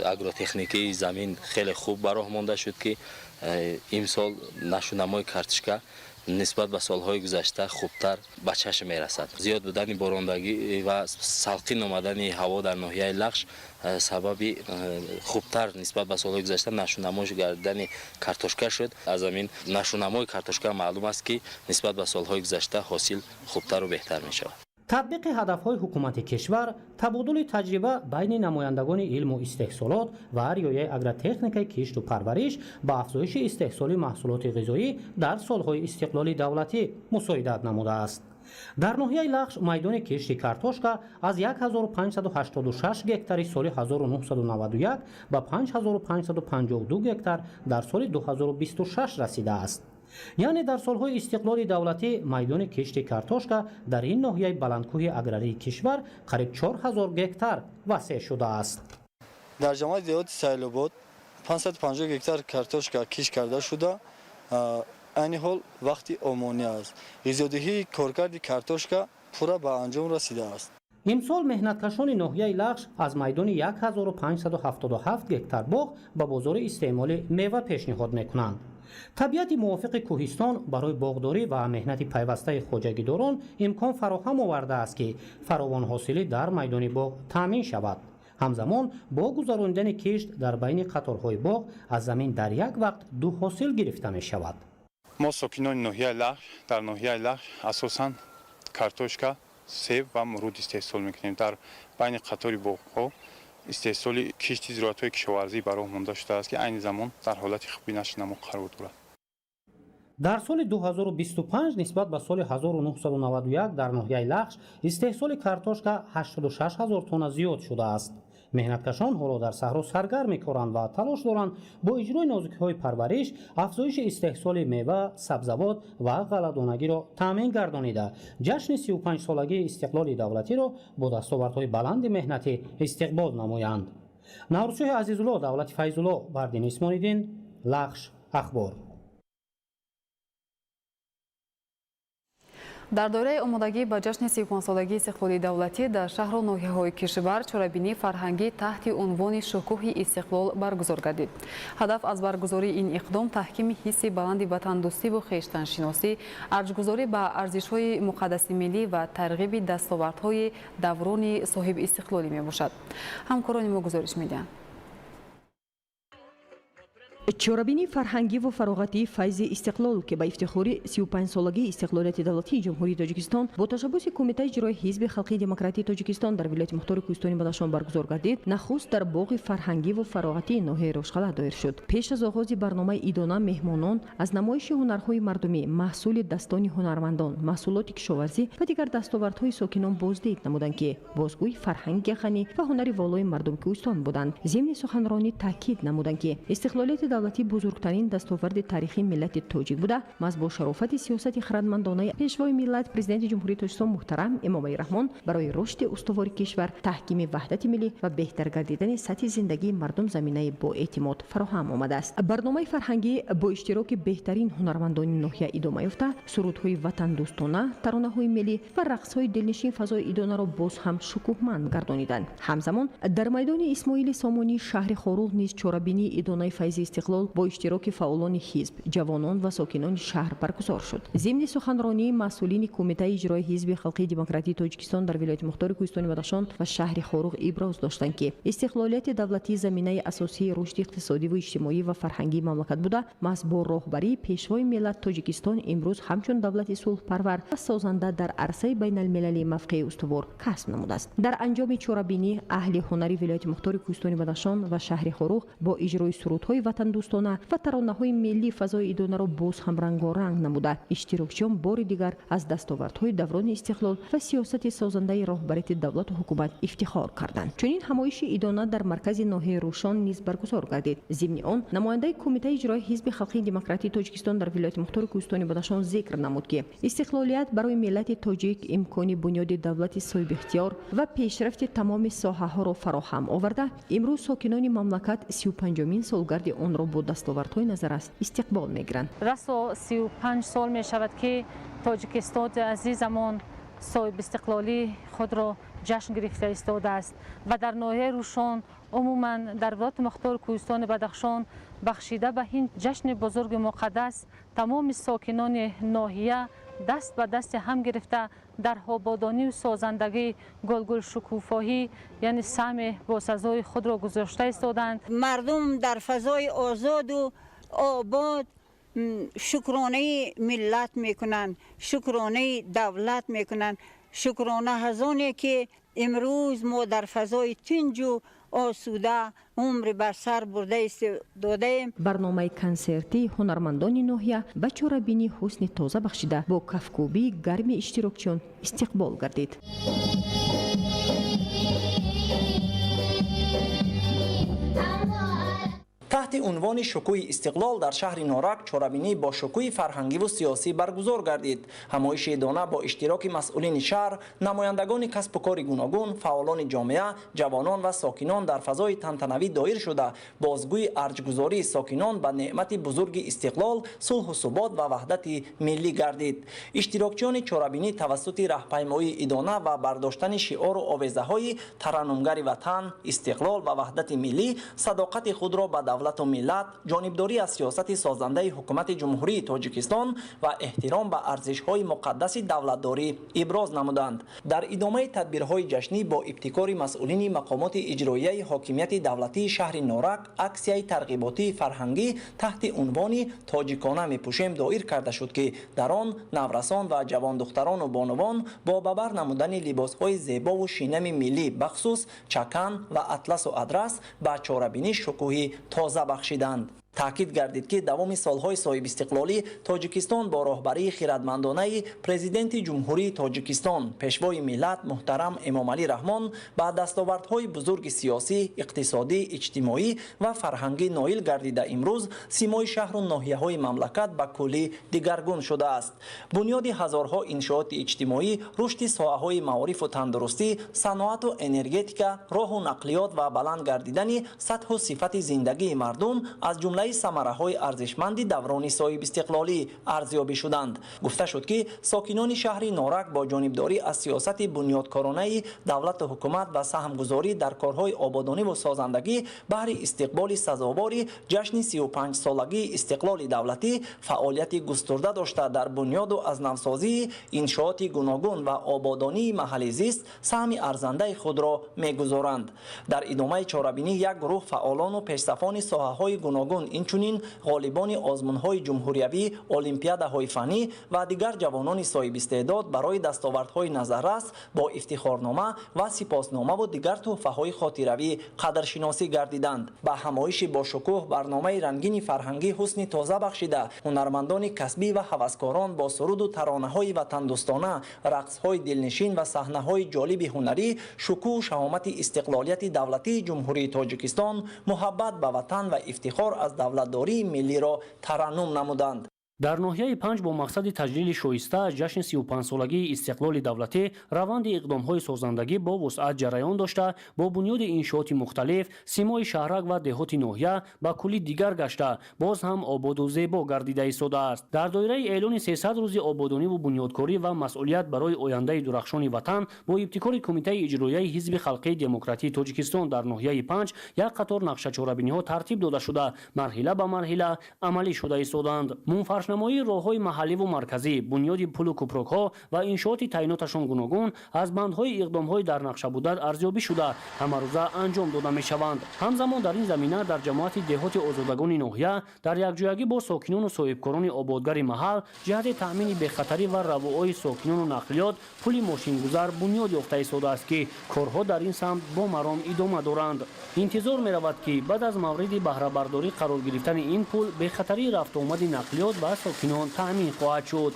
اگروتکنیکی زمین خیلی خوب براه مانده شد که امسال نشونمای کارتشکا نسبت به سالهای گذشته خوبتر به چشم میرسد. زیاد بودن باراندگی و سالقین آمدن هوا در ناحیه لخش سبب خوبتر نسبت به سالهای گذشته نشونمایش گردیدن کارتوشکا شد. از همین نشونمای کارتوشکا معلوم است که نسبت به سالهای گذشته حاصل خوبتر و بهتر می شود. تطبیق هدفهای حکومت کشور، تبادل تجربه بین نمایندگان علم و استحصالات و ریایه اگرتکنیک کشت و پرورش به افزایش استحصال محصولات غذایی در سالهای استقلال دولتی مساعدت نموده است. در ناحیه لخش میدان کشت کارتوشکا از 1586 گکتار سال 1991 به 5552 گکتار در سال 2026 رسیده است. یعنی در سالهای استقلال دولتی میدان کشت کارتوشکا در این ناحیه بلندکوه اگراری کشور قریب 4000 گکتار وسیع شده است. در جامعه دیهات سیلاباد 550 گکتار کارتوشکا کشت کرده شده. این حال وقتی آمانی است. غذادهی کارکرد کارتوشکا پورا به انجام رسیده است. امسال مهنتکشان ناحیه لخش از میدان 1577 گکتار باغ به بازار استعمال میوه پیشنهاد میکنند. طبیعت موافق کوهستان برای باغداری و مهنت پیوسته خواجگیداران امکان فراهم آورده است که فراوان حاصلی در میدان باغ تامین شود. همزمان با گذراندن کشت در بین قطارهای باغ از زمین در یک وقت دو حاصل گرفته می شود. ما ساکنان ناحیه لخش در ناحیه لخش اساساً کارتوشکا، سیب و مرود استحصال میکنیم. در بین قطار باغ‌ها استحصال کشتی زراعت‌های کشاورزی برای مانده شده است که این زمان در حالت خوبی نشو قرار دارد. در سال 2025 نسبت به سال 1991 در ناحیه لخش استحصال کارتوشکا 86000 تن زیاد شده است. مهنتکشان حالا در صحرا سرگرم کارند و تلاش دارند با اجرای نازکی‌های پرورش افزایش استحصال میوه، سبزیجات و غله‌دانگی را تامین گردانیده جشن 35 سالگی استقلال دولتی را با دستاوردهای بلند مهنتی استقبال نمایند. نوروزشاه عزیزالله دولتی فیض‌الله بردین اسمانیدین، لخش اخبار. در دوره آمادگی به جشن 35 سالگی استقلال دولتی در شهر و ناحیه‌های کشور چرابینی فرهنگی تحت عنوان شکوه استقلال برگزار گردید. هدف از برگزاری این اقدام تحکیم حس بلند وطن‌دوستی و خویشتن‌شناسی، ارزش‌گذاری به ارزش‌های مقدس ملی و ترغیب دستاوردهای دوران صاحب استقلالی میباشد. همکاران ما گزارش میدن. چرابینی فرهنگی و فراغتی فیض استقلال که به افتخار 35 سالگی استقلالیت دولتی جمهوری تاجیکستان با تشبث کمیته اجرایی حزب خلقی دموکراتی تاجیکستان در ولایت مختار کوهستانی بدخشان برگزار گردید، نخست در باغ فرهنگی و فراغتی ناحیه روشخلا دایر شد. پیش از آغاز برنامه ایدانه مهمانان از نمایش هنرهای مردمی، محصول دستان هنرمندان، محصولات کشاورزی و دیگر دستاوردهای ساکنان بازدید نمودند که بازگوی فرهنگ غنی و هنر والای مردم کوهستان بودند. ضمن سخنرانی تاکید نمودند که استقلالیت دولتی بزرگترین دستاورد تاریخی ملت تاجیک بوده. مز با شرافت سیاست خردمندانه پیشوای ملت پرزیدنت جمهوری تاجیکستان محترم امامای رحمان برای رشد استوار کشور، تحکیم وحدت ملی و بهتر گردیدن سطح زندگی مردم زمینه با اعتماد فراهم آمده است. برنامه فرهنگی با اشتراک بهترین هنرمندان ناحیه ادامه یافته، سرودهای وطن دوستانه، ترانه‌های ملی و رقص‌های دلنشین فضای ایدانه را باز هم شکوهمند گردانیدند. همزمان در میدان اسماعیل سامانی شهر خاروغ نیز چرابینی ایدانه فیض استقلال با اشتراک فعالان حزب، جوانان و ساکنان شهر برگزار شد. ضمن سخنرانی مسئولین کمیته اجرایی حزب خلقی دموکراتی تاجیکستان در ولایت مختار کوهستانی بدخشان و شهر خاروغ ابراز داشتند که استقلالیت دولتی زمینه اساسی رشد اقتصادی و اجتماعی و فرهنگی مملکت بوده. مز با راهبری پیشوای ملت تاجیکستان امروز همچون دولت صلح پرور و سازنده در عرصه بین المللی موقع استوار کسب نموده است. در انجام چرابینی اهل هنری ولایت مختار کوهستانی بدخشان و شهر خاروغ با اجرای سرودهای وطن دوستانه و ترانه‌های ملی فضای ایدانه را باز هم رنگارنگ نموده. اشتراکچیان بار دیگر از دستاوردهای دوران استقلال و سیاست سازنده راهبریت دولت و حکومت افتخار کردند. چنین همایش ایدانه در مرکز ناحیه روشان نیز برگزار گردید. ضمن آن نماینده کمیته اجرایی حزب خلقی دموکراتی تاجیکستان در ولایت مختار کوهستانی بدخشان ذکر نمود که استقلالیت برای ملت تاجیک امکان بنیاد دولت صاحب اختیار و پیشرفت تمام ساحه‌ها را فراهم آورده. امروز ساکنان مملکت 35مین سالگرد آن را با دستاوردهای نظر است استقبال می‌گیرند. رسو 35 سال می شود که تاجیکستان عزیزمان صاحب استقلالی خود را جشن گرفته ایستاده است و در ناحیه روشان عموما در ولایت مختار کوهستان بدخشان بخشیده به این جشن بزرگ مقدس تمام ساکنان ناحیه دست به دست هم گرفته در آبادانی و سازندگی گلگل شکوفایی یعنی سهم با سزای خود را گذاشته ایستادند. مردم در فضای آزاد و آباد شکرانه ملت میکنند، شکرانه دولت میکنند، شکرانه هزانی که امروز ما در فضای تنج و آسوده عمر بر سر برده ایستاده ایم. برنامه کنسرتی هنرمندان ناحیه به چاره‌بینی حسن تازه بخشیده با کفکوبی گرم اشتراکچیان استقبال گردید. تحت عنوان شکوه استقلال در شهر نارک چاره‌بینی با شکوه فرهنگی و سیاسی برگزار گردید. همایش دانه با اشتراک مسئولین شهر، نمایندگان کسب و کار گوناگون، فعالان جامعه، جوانان و ساکنان در فضای تنتنوی دایر شده بازگوی ارجگذاری ساکنان به نعمت بزرگ استقلال، صلح و ثبات و وحدت ملی گردید. اشتراکچیان چاره‌بینی توسط راهپیمایی ادانه و برداشتن شعار و آویزه‌های ترنمگر وطن، استقلال و وحدت ملی صداقت خود را به دولت و ملت، جانبداری از سیاست سازنده حکومت جمهوری تاجیکستان و احترام به ارزش‌های مقدس دولتداری ابراز نمودند. در ادامه تدبیرهای جشنی با ابتکار مسئولین مقامات اجرایی حاکمیت دولتی شهر نارک، اکسیای ترغیباتی فرهنگی تحت عنوان تاجیکانه میپوشیم دایر کرده شد که در آن نورسان و جوان دختران و بانوان با ببر نمودن لباس‌های زیبا و شینم ملی بخصوص چکن و اطلس و ادرس به چاره‌بینی شکوهی تازه بخشیدند. تاکید گردید که دوام سالهای صاحب استقلالی تاجیکستان با راهبری خردمندانه پرزیدنت جمهوری تاجیکستان پیشوای ملت محترم امامعلی رحمان با دستاوردهای بزرگ سیاسی، اقتصادی، اجتماعی و فرهنگی نائل گردیده امروز سیمای شهر و ناحیه‌های مملکت به کلی دگرگون شده است. بنیاد هزارها انشاءات اجتماعی، رشد ساحه‌های معارف و تندرستی، صنعت و انرژتیکا، راه و نقلیات و بلند گردیدن سطح و صفت زندگی مردم از جمله ثمره‌های ارزشمند دوران صاحب استقلالی ارزیابی شدند. گفته شد که ساکنان شهر نارک با جانبداری از سیاست بنیادکارانه دولت و حکومت و سهمگذاری در کارهای آبادانی و سازندگی بهر استقبال سزاوار جشن 35 سالگی استقلال دولتی فعالیت گسترده داشته در بنیاد و از نوسازی انشاءات گوناگون و آبادانی محلی زیست سهم ارزنده خود را می‌گذارند. در ادامه چاره‌بینی یک گروه فعالان و پیشرفان ساحه‌های گوناگون اینچنین غالبان آزمون‌های جمهوریوی، المپیادهای فنی و دیگر جوانان صاحب استعداد برای دستاوردهای نظررس با افتخارنامه و سپاسنامه و دیگر تحفه‌های خاطروی قدرشناسی گردیدند. به همایش با شکوه برنامه رنگین فرهنگی حسن تازه بخشیده هنرمندان کسبی و هوسکاران با سرود و ترانه‌های وطن‌دوستانه، رقص‌های دلنشین و صحنه‌های جالب هنری شکوه و شهامت استقلالیت دولتی جمهوری تاجیکستان، محبت به وطن و افتخار از دولتداری ملی را ترنم نمودند. در ناحیه 5 با مقصد تجلیل شایسته از جشن 35 سالگی استقلال دولتی روند اقدام‌های سازندگی با وسعت جریان داشته با بنیاد انشاءات مختلف سیمای شهرک و دهات ناحیه با کلی دیگر گشته باز هم آباد و زیبا گردیده ایستاده است. در دایره اعلان 300 روز آبادانی و بنیادکاری و مسئولیت برای آینده درخشان وطن با ابتکار کمیته اجرایی حزب خلقی دموکراتی تاجیکستان در ناحیه 5 یک قطار نقشه چاره‌بینی‌ها ترتیب داده شده مرحله به مرحله عملی شده ایستادند. نمایی راه‌های محلی و مرکزی، بنیاد پل و کوپرک‌ها و انشاءات تعییناتشان گوناگون از بندهای اقدام‌های در نقشه بوده ارزیابی شده همه روزه انجام داده می‌شوند. همزمان در این زمینه در جماعت دهات آزادگان ناحیه در یکجایی با ساکنان و صاحبکاران آبادگر محل جهت تأمین بخطری و روابط ساکنان و نقلیات پل ماشینگذار بنیاد یافته ایستاده است که کارها در این سمت با مرام ادامه دارند. انتظار می‌رود که بعد از مورد بهره برداری قرار گرفتن این پل بخطری رفت و آمد نقلیات و ساکنان تأمین خواهد شد.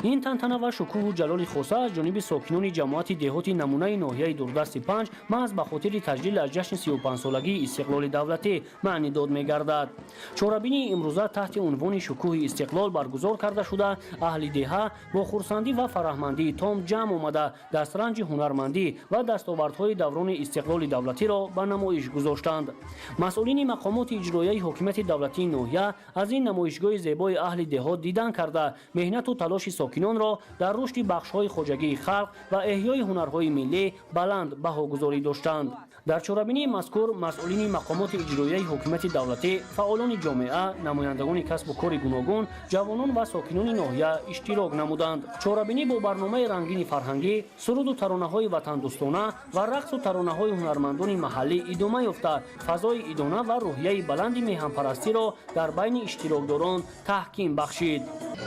این تنتنه و شکوه و جلال خاصه از جانب ساکنان جماعت دهات نمونه ناحیه دوردست 5 محض به خاطر تجلیل از جشن 35 سالگی استقلال دولتی معنی داد می‌گردد. چاره‌بینی امروزه تحت عنوان شکوه استقلال برگزار کرده شده اهل دهه با خرسندی و فرحمندی تام جمع آمده دسترنج هنرمندی و دستاوردهای دوران استقلال دولتی را به نمایش گذاشتند. مسئولین مقامات اجرایی حکومت دولتی ناحیه از این نمایشگاه زیبای اهل دهات دیدن کرده مهنت و تلاش ساکنان сокинонро дар рушди бахшҳои хоҷагии халқ ва эҳёи ҳунарҳои миллӣ баланд баҳогузорӣ доштанд. дар чорабинии мазкур масъулини мақомоти иҷроияи ҳокимияти давлатӣ, фаъолони ҷомеа, намояндагони касбу кори гуногун, ҷавонон ва сокинони ноҳия иштирок намуданд. чорабинӣ бо барномаи рангини фарҳангӣ, суруду таронаҳои ватандӯстона ва рақсу таронаҳои ҳунармандони маҳаллӣ идома ёфта, фазои идона ва рӯҳияи баланди меҳанпарастиро дар байни иштирокдорон таҳким бахшид.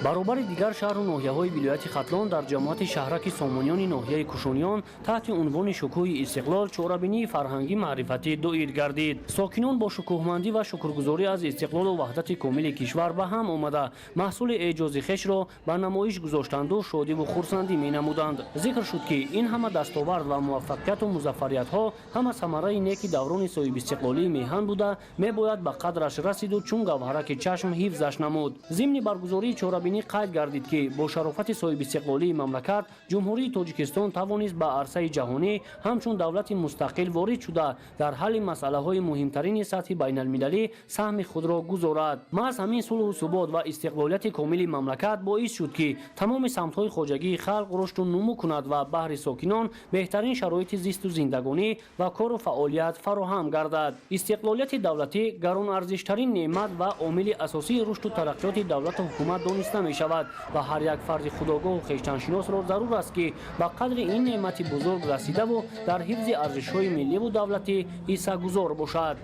баробари дигар шаҳру ноҳияҳои вилояти хатлон дар ҷамоати шаҳраки сомониёни ноҳияи кушониён таҳти унвони шукӯҳи истиқлол чорабинии фарҳангӣ маърифатӣ доир гардид. сокинон бо шукӯҳмандӣ ва шукргузорӣ аз истиқлолу ваҳдати комили кишвар ба ҳам омада маҳсули эъҷози хешро ба намоиш гузоштанду шодиву хурсандӣ менамуданд. зикр шуд ки ин ҳама дастовард ва муваффақияту музаффариятҳо ҳама самараи неки даврони соҳибистиқлолии меҳан буда мебояд ба қадраш расиду чун гавҳараки чашм ҳифзаш намуд. зимни баргузории чорабинӣ қайд гардид ки бо шарофати соҳибистиқлолии мамлакат ҷумҳурии тоҷикистон тавонист ба арсаи ҷаҳонӣ ҳамчун давлати мустақил ворид шуда дар ҳалли масъалаҳои муҳимтарини сатҳи байналмилалӣ саҳми худро гузорад. маҳз ҳамин сулҳу субот ва истиқлолияти комили мамлакат боис шуд ки тамоми самтҳои хоҷагии халқ рушду нумӯ кунад ва баҳри сокинон беҳтарин шароити зисту зиндагонӣ ва кору фаъолият фароҳам гардад. истиқлолияти давлатӣ гаронарзиштарин неъмат ва омили асосии рушду тараққиёти давлату ҳукумат дониста мешавад ва ҳар як фарди худогоҳу хештаншиносро зарур аст ки ба қадри ин неъмати бузург расидаву дар ҳифзи арзишҳои милливу давлатӣ ҳиссагузор бошад.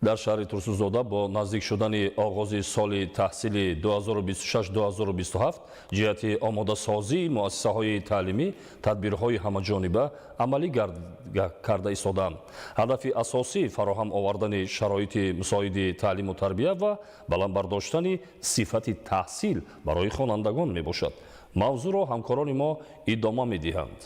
дар шаҳри турсунзода бо наздик шудани оғози соли таҳсили 2026-2027 ҷиҳати омодасозии муассисаҳои таълимӣ тадбирҳои ҳамаҷониба амалӣ карда истоданд. ҳадафи асосӣ фароҳам овардани шароити мусоиди таълиму тарбия ва баландбардоштани сифати таҳсил барои хонандагон мебошад. мавзӯъро ҳамкорони мо идома медиҳанд.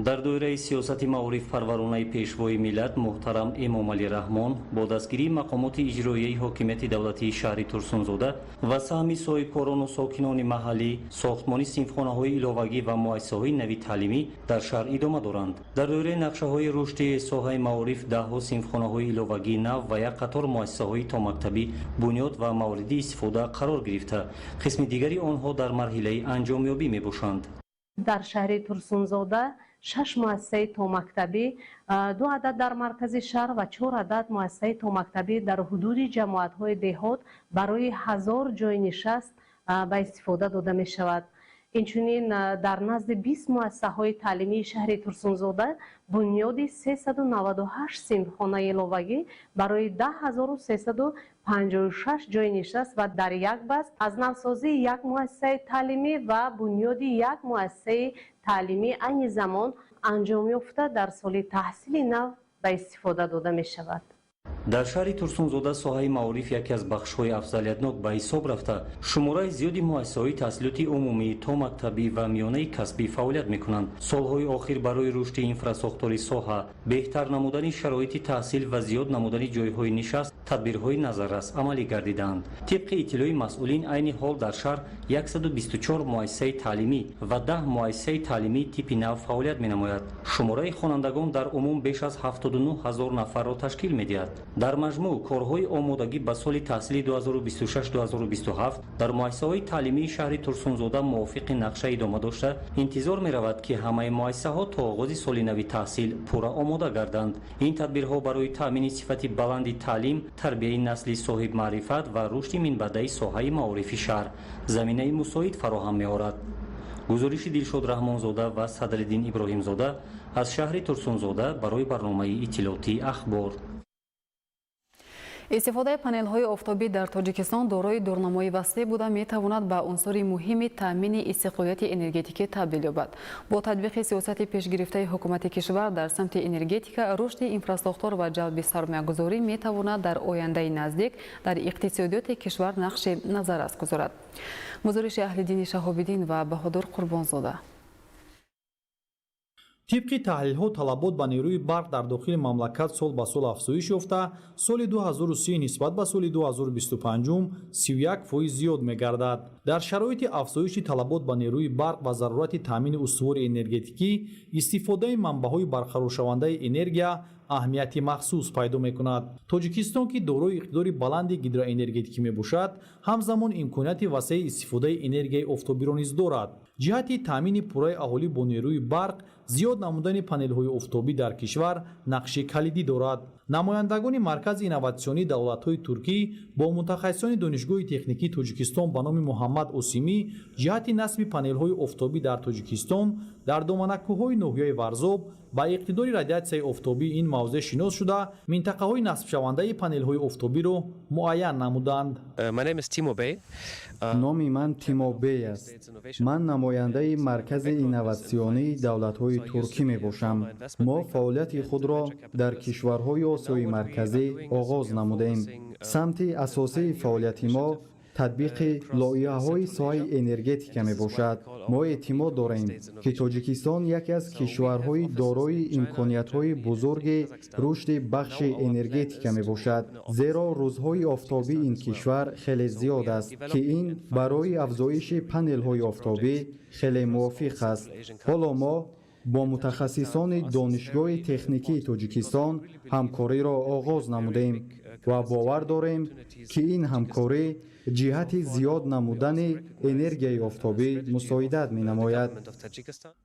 дар доираи сиёсати маорифпарваронаи пешвои миллат муҳтарам эмомалӣ раҳмон бо дастгирии мақомоти иҷроияи ҳокимияти давлатии шаҳри турсунзода ва саҳми соҳибкорону сокинони маҳаллӣ сохтмони синфхонаҳои иловагӣ ва муассисаҳои нави таълимӣ дар шаҳр идома доранд. дар доираи нақшаҳои рушди соҳаи маориф даҳҳо синфхонаҳои иловагии нав ва як қатор муассисаҳои томактабӣ бунёд ва мавриди истифода қарор гирифта, қисми дигари онҳо дар марҳилаи анҷомёбӣ мебошанд. дар шаҳри турсунзода 6 муассисаи томактабӣ, 2 адад дар маркази шаҳр ва 4 адад муассисаи томактабӣ дар ҳудуди ҷамоатҳои деҳот барои 1000 ҷойи нишаст ба истифода дода мешавад. инчунин дар назди 20 муассисаҳои таълимии шаҳри турсунзода бунёди 398 синфхонаи иловагӣ барои 10356 ҷойи нишаст ва дар як баст аз навсозии як муассисаи таълимӣ ва бунёди як муассисаи таълимӣ айни замон анҷом ёфта дар соли таҳсили нав ба истифода дода мешавад. дар шаҳри турсунзода соҳаи маориф яке аз бахшҳои афзалиятнок ба ҳисоб рафта шумораи зиёди муассисаҳои таҳсилоти умумӣ, томактабӣ ва миёнаи касбӣ фаъолият мекунанд. солҳои охир барои рушди инфраструктураи соҳа, беҳтар намудани шароити таҳсил ва зиёд намудани ҷойҳои нишаст тадбирҳои назаррас амалӣ гардидаанд. тибқи иттилои масъулин айни ҳол дар шаҳр 124 муассисаи таълимӣ ва 10 муассисаи таълимии типи нав фаъолият менамояд. шумораи хонандагон дар умум беш аз 79 000 нафарро ташкил медиҳад. дар маҷмӯъ корҳои омодагӣ ба соли таҳсили 2026-2027 дар муассисаҳои таълимии шаҳри турсунзода мувофиқи нақша идома дошта интизор меравад ки ҳамаи муассисаҳо то оғози соли нави таҳсил пурра омода гарданд. ин тадбирҳо барои таъмини сифати баланди таълим, тарбияи насли соҳибмаърифат ва рушди минбаъдаи соҳаи маорифи шаҳр заминаи мусоид фароҳам меорад. гузориши дилшод раҳмонзода ва садриддин иброҳимзода аз шаҳри турсунзода барои барномаи иттилоъотии ахбор. истифодаи панелҳои офтобӣ дар тоҷикистон дорои дурнамои васеъ буда метавонад ба унсури муҳими таъмини истиқлолияти энергетикӣ табдил ёбад. бо татбиқи сиёсати пешгирифтаи ҳукумати кишвар дар самти энергетика, рушди инфраструктур ва ҷалби сармоягузорӣ метавонад дар ояндаи наздик дар иқтисодиёти кишвар нақши назаррас гузорад. гузориши Аҳлиддини Шаҳобиддин ва Баҳодур Қурбонзода. طبق تحلیل‌ها طلبات به نیروی برق در داخل مملکت سال به سال افزایش یافته، سال 2030 نسبت به سال 2025 31% زیاد می‌گردد. در شرایط افزایش طلبات به نیروی برق و ضرورت تامین استوار انرژتیکی، استفاده منبع‌های برقرارشونده انرژی اهمیت مخصوص پیدا می‌کند. تاجیکستان که دارای اقتدار بلند هیدروانرژتیکی میباشد، همزمان امکانات وسیع استفاده انرژی آفتابی را نیز دارد. جهت تامین پورای اهالی با نیروی برق، زیاد نمودن پانل‌های آفتابی در کشور نقش کلیدی دارد. نمایندگان مرکز اینوواسیونی دولت‌های ترکی با متخصصان دانشگاه تکنیکی تاجیکستان به نام محمد اوسیمی جهت نصب پانل‌های آفتابی در تاجیکستان در دامنه‌کوه‌های ناحیه ورزاب با اقتدار رادیاسیای آفتابی این موضوع شناس شده، منطقه‌های نصب شونده پانل‌های آفتابی را معین نمودند. نام من تیمو بی است. من نماینده مرکز اینوواسیونی دولت‌های ترکی میباشم. ما فعالیت خود را در کشورهای آسیای مرکزی آغاز نمودیم. سمت اساسی فعالیت ما تطبیق لایحه‌های ساحه انرژتیک میباشد. ما اعتماد داریم که تاجیکستان یکی از کشورهای دارای امکانیت‌های بزرگ رشد بخش انرژتیک میباشد، زیرا روزهای آفتابی این کشور خیلی زیاد است که این برای افزایش پانل‌های آفتابی خیلی موافق است. حالا ما با متخصصان دانشگاه تکنیکی تاجیکستان همکاری را آغاز نمودیم و باور داریم که این همکاری جهت زیاد نمودن انرژی آفتابی مساعدت می‌نماید.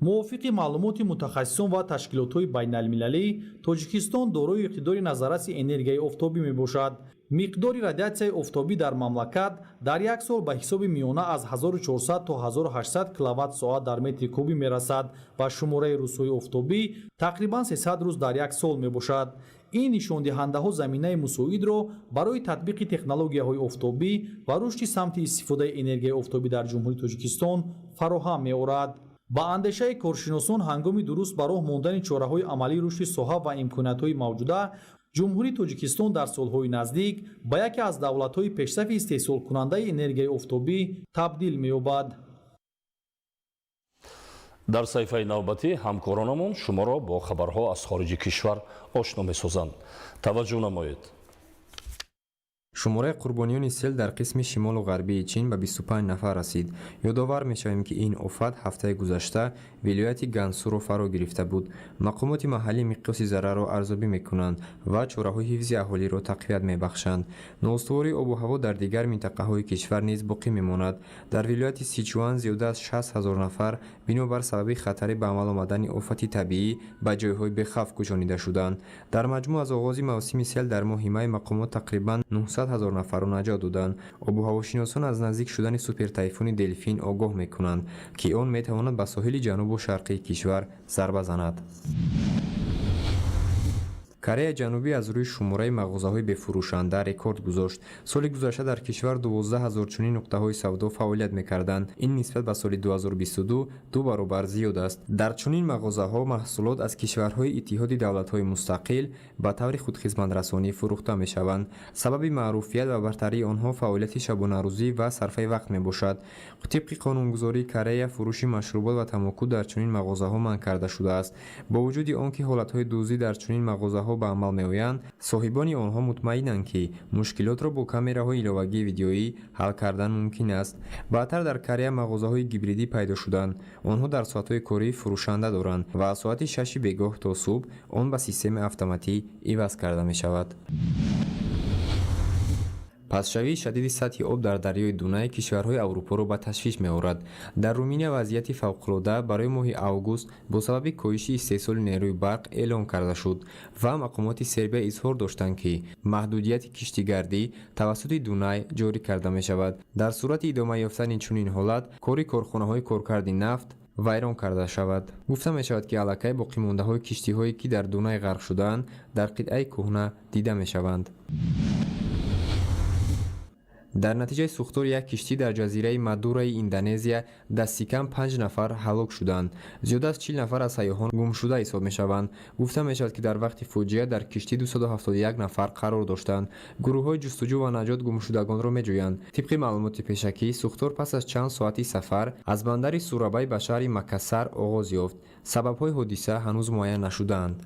موافق معلومات متخصصان و تشکیلات‌های بین‌المللی، تاجیکستان دارای اقتدار نظارت انرژی آفتابی میباشد. مقدار رادیاسیای آفتابی در مملکت در یک سال به حساب میانه از 1400 تا 1800 کیلووات ساعت در متر کوبی میرسد و شماره روزهای آفتابی تقریباً 300 روز در یک سال میباشد. این نشان دهنده ها زمینه مساعد را برای تطبیق تکنولوژی‌های آفتابی و رشد سمت استفاده انرژی آفتابی در جمهوری تاجیکستان فراهم می‌آورد. با اندیشه کارشناسان هنگام درست به راه ماندن چاره‌های عملی رشد ساحه و امکانات‌های موجوده، جمهوری تاجیکستان در سال‌های نزدیک به یکی از دولت‌های پیشرفت استحصال کننده انرژی آفتابی تبدیل می‌یابد. дар саҳифаи навбатӣ ҳамкоронамон шуморо бо хабарҳо аз хориҷи кишвар ошно месозанд. таваҷҷӯҳ намоед. шумораи қурбониёни сел дар қисми шимолу ғарбии чин ба 25 нафар расид. ёдовар мешавем ки ин офат ҳафтаи гузашта вилояти гансуро фаро гирифта буд. мақомоти маҳаллӣ миқёси зарарро арзёбӣ мекунанд ва чораҳои ҳифзи аҳолиро тақвият мебахшанд. ноустувории обу ҳаво дар дигар минтақаҳои кишвар низ боқӣ мемонад. дар вилояти сичуан зиёда аз 60 000 нафар бинобар сабаби хатари ба амал омадани офати табиӣ ба ҷойҳои бехавф кӯчонида шуданд. дар маҷмӯъ аз оғози мавсими сел дар моҳи май мақомот тақрибан 900 000 нафарро наҷот доданд. обуҳавошиносон аз наздик шудани супертайфуни делфин огоҳ мекунанд ки он метавонад ба соҳили ҷанубу шарқии кишвар зарба занад. кореяи ҷанубӣ аз рӯи шумораи мағозаҳои бефурӯшанда рекорд гузошт. соли гузашта дар кишвар 12 000 чунин нуқтаҳои савдо фаъолият мекарданд. ин нисбат ба соли 2022 ду баробар зиёд аст. дар чунин мағозаҳо маҳсулот аз кишварҳои иттиҳоди давлатҳои мустақил ба таври худхизматрасонӣ фурӯхта мешаванд. сабаби маъруфият ва бартарии онҳо фаъолияти шабонарӯзӣ ва сарфаи вақт мебошад. тибқи қонунгузории Корея фурӯши машрубот ва тамоку дар чунин мағозаҳо манъ карда шудааст. бо вуҷуди он ки ҳолатҳои дуздӣ дар чунин мағозаҳо ба амал меоянд, соҳибони онҳо мутмаинанд ки мушкилотро бо камераҳои иловагии видеоӣ ҳал кардан мумкин аст. баъдтар дар Корея мағозаҳои гибридӣ пайдо шуданд. онҳо дар соатҳои корӣ фурӯшанда доранд ва аз соати 6 бегоҳ то субҳ он ба системаи автоматӣ иваз карда мешавад. пасшавии шадиди сатҳи об дар дарёи Дунай кишварҳои Аврупоро ба ташвиш меорад. дар Руминия вазъияти фавқулода барои моҳи август бо сабаби коҳиши истеҳсоли нерӯи барқ эълон карда шуд ва мақомоти Сербия изҳор доштанд ки маҳдудияти киштигардӣ тавассути Дунай ҷорӣ карда мешавад. дар сурати идома ёфтани чунин ҳолат кори корхонаҳои коркарди нафт вайрон карда шавад. гуфта мешавад ки аллакай боқимондаҳои киштиҳое ки дар Дунай ғарқ шудаанд дар қитъаи кӯҳна дида мешаванд. дар натиҷаи сӯхтор як киштӣ дар ҷазираи Мадураи Индонезия дасти кам 5 нафар ҳалок шуданд. Зиёда аз 40 нафар аз сайёҳон гумшуда ҳисоб мешаванд. Гуфта мешавад, ки дар вақти фоҷиа дар киштӣ 271 нафар қарор доштанд. Гурӯҳҳои ҷустуҷӯ ва наҷот гумшудагонро меҷӯянд. Тибқи маълумоти пешакӣ, сӯхтор пас аз чанд соати сафар аз бандари Сурабай ба шаҳри Макассар оғоз ёфт. Сабабҳои ҳодиса ҳанӯз муайян нашудаанд.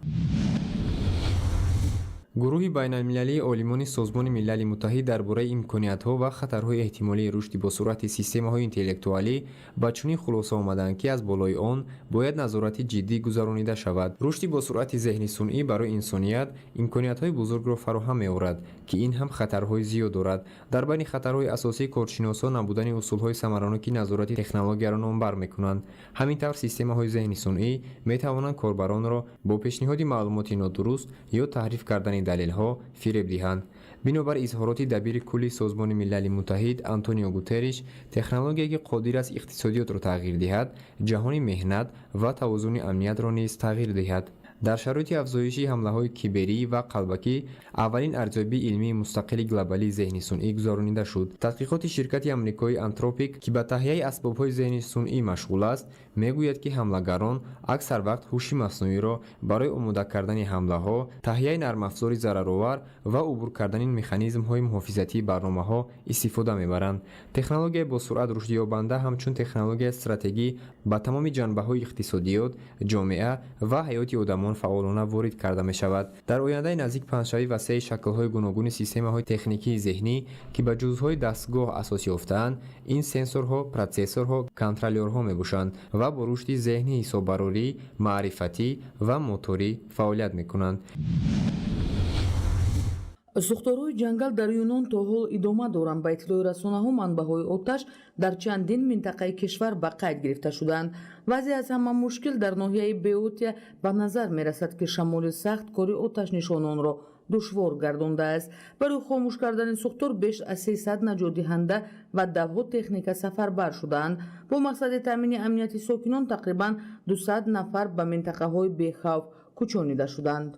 гурӯҳи байналмилалии олимони Созмони Милали Муттаҳид дар бораи имкониятҳо ва хатарҳои эҳтимолии рушди бо суръати системаҳои интеллектуалӣ ба чунин хулоса омаданд, ки аз болои он бояд назорати ҷиддӣ гузаронида шавад. Рушди бо суръати зеҳни сунъӣ барои инсоният имкониятҳои бузургро фароҳам меорад, ки ин ҳам хатарҳои зиёд дорад. Дар байни хатарҳои асосии коршиносон набудани усулҳои самараноки назорати технологияро номбар мекунанд. ҳамин тавр системаҳои зеҳни сунъӣ метавонанд корбаронро бо пешниҳоди маълумоти нодуруст ё таҳриф кардани далелҳо фиреб диҳанд. бинобар изҳороти дабири кулли Созмони Милали Муттаҳид Антонио Гутерриш, технологияе ки қодир аст иқтисодиётро тағйир диҳад, ҷаҳони меҳнат ва тавозуни амниятро низ тағйир диҳад. дар шароити афзоиши ҳамлаҳои киберӣ ва қалбакӣ аввалин арзёбии илмии мустақили глобалии зеҳни сунъӣ гузаронида шуд. тадқиқоти ширкати амрикои Anthropic, ки ба таҳияи асбобҳои зеҳни сунъӣ машғул аст, мегӯяд, ки ҳамлагарон аксар вақт ҳуши маснуиро барои омода кардани ҳамлаҳо, таҳияи нармафзори зараровар ва убур кардани механизмҳои муҳофизатии барномаҳо истифода мебаранд. технология бо суръат рушдёбанда ҳамчун технологияи стратегӣ ба тамоми ҷанбаҳои иқтисодиёт, ҷомеа ва ҳаёти одамон фаъолона ворид карда мешавад. дар ояндаи наздик паҳншавии васеъи шаклҳои гуногуни системаҳои техникии зеҳнӣ, ки ба ҷузъҳои дастгоҳ асос ёфтаанд, ин сенсорҳо, протсессорҳо, контролёрҳо мебошанд ва бо рушди зеҳни ҳисоббарорӣ, маърифатӣ ва моторӣ фаъолият мекунанд. сӯхторҳои ҷангал дар Юнон то ҳол идома доранд. ба иттилои расонаҳо манбаъҳои оташ дар чандин минтақаи кишвар ба қайд гирифта шуданд. вазъи аз ҳама мушкил дар ноҳияи Беотия ба назар мерасад, ки шамоли сахт кори оташнишононро душвор гардондааст. барои хомӯш кардани сӯхтор беш аз 300 наҷотдиҳанда ва давҳо техника сафарбар шудаанд. бо мақсади таъмини амнияти сокинон тақрибан 200 нафар ба минтақаҳои бехавф кӯчонида шуданд.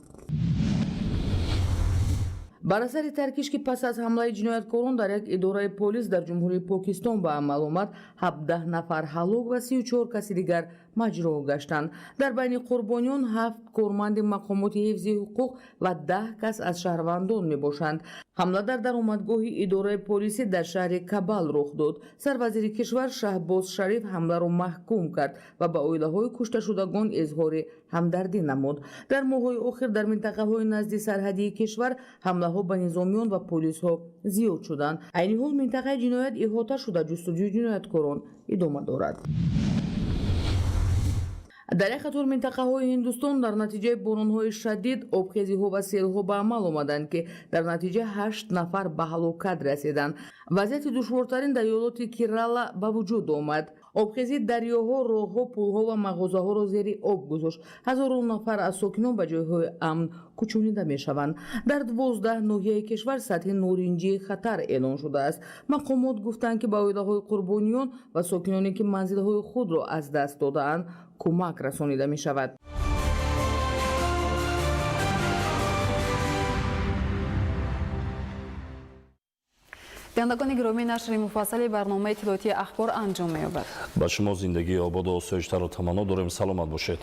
бар асари таркиш, ки пас аз ҳамлаи ҷинояткорон дар як идораи полис дар ҷумҳурии Покистон ба амал омад, 17 нафар ҳалок ва 34 каси дигар маҷрӯҳ гаштанд. дар байни қурбониён 7 корманди мақомоти ҳифзи ҳуқуқ ва 10 кас аз шаҳрвандон мебошанд. ҳамла дар даромадгоҳи идораи полисӣ дар шаҳри Кабал рух дод. сарвазири кишвар Шаҳбоз Шариф ҳамларо маҳкум кард ва ба оилаҳои кушташудагон изҳори ҳамдардӣ намуд. дар моҳҳои охир дар минтақаҳои назди сарҳадии кишвар ҳамлаҳо ба низомиён ва полисҳо зиёд шуданд. айни ҳол минтақаи ҷиноят иҳота шуда ҷустуҷӯи ҷинояткорон идома дорад. дар як қатор минтақаҳои Ҳиндустон дар натиҷаи боронҳои шадид, обхезиҳо ва селҳо ба амал омаданд, ки дар натиҷа 8 нафар ба ҳалокат расиданд. вазъияти душвортарин дар иёлоти Керала ба вуҷуд омад. обхезӣ дарёҳо, роҳҳо, пулҳо ва мағозаҳоро зери об гузошт. ҳазорон нафар аз сокинон ба ҷойҳои амн кӯчонида мешаванд. дар 12 ноҳияи кишвар сатҳи норинҷии хатар эълон шудааст. мақомот гуфтанд, ки ба оилаҳои қурбониён ва сокиноне, ки манзилҳои худро аз даст додаанд, кӯмак расонида мешавад. бинандагони гиромӣ, нашри муфассали барномаи иттилоотии ахбор анҷом меёбад. ба шумо зиндагии ободу осоиштаро таманно дорем. саломат бошед.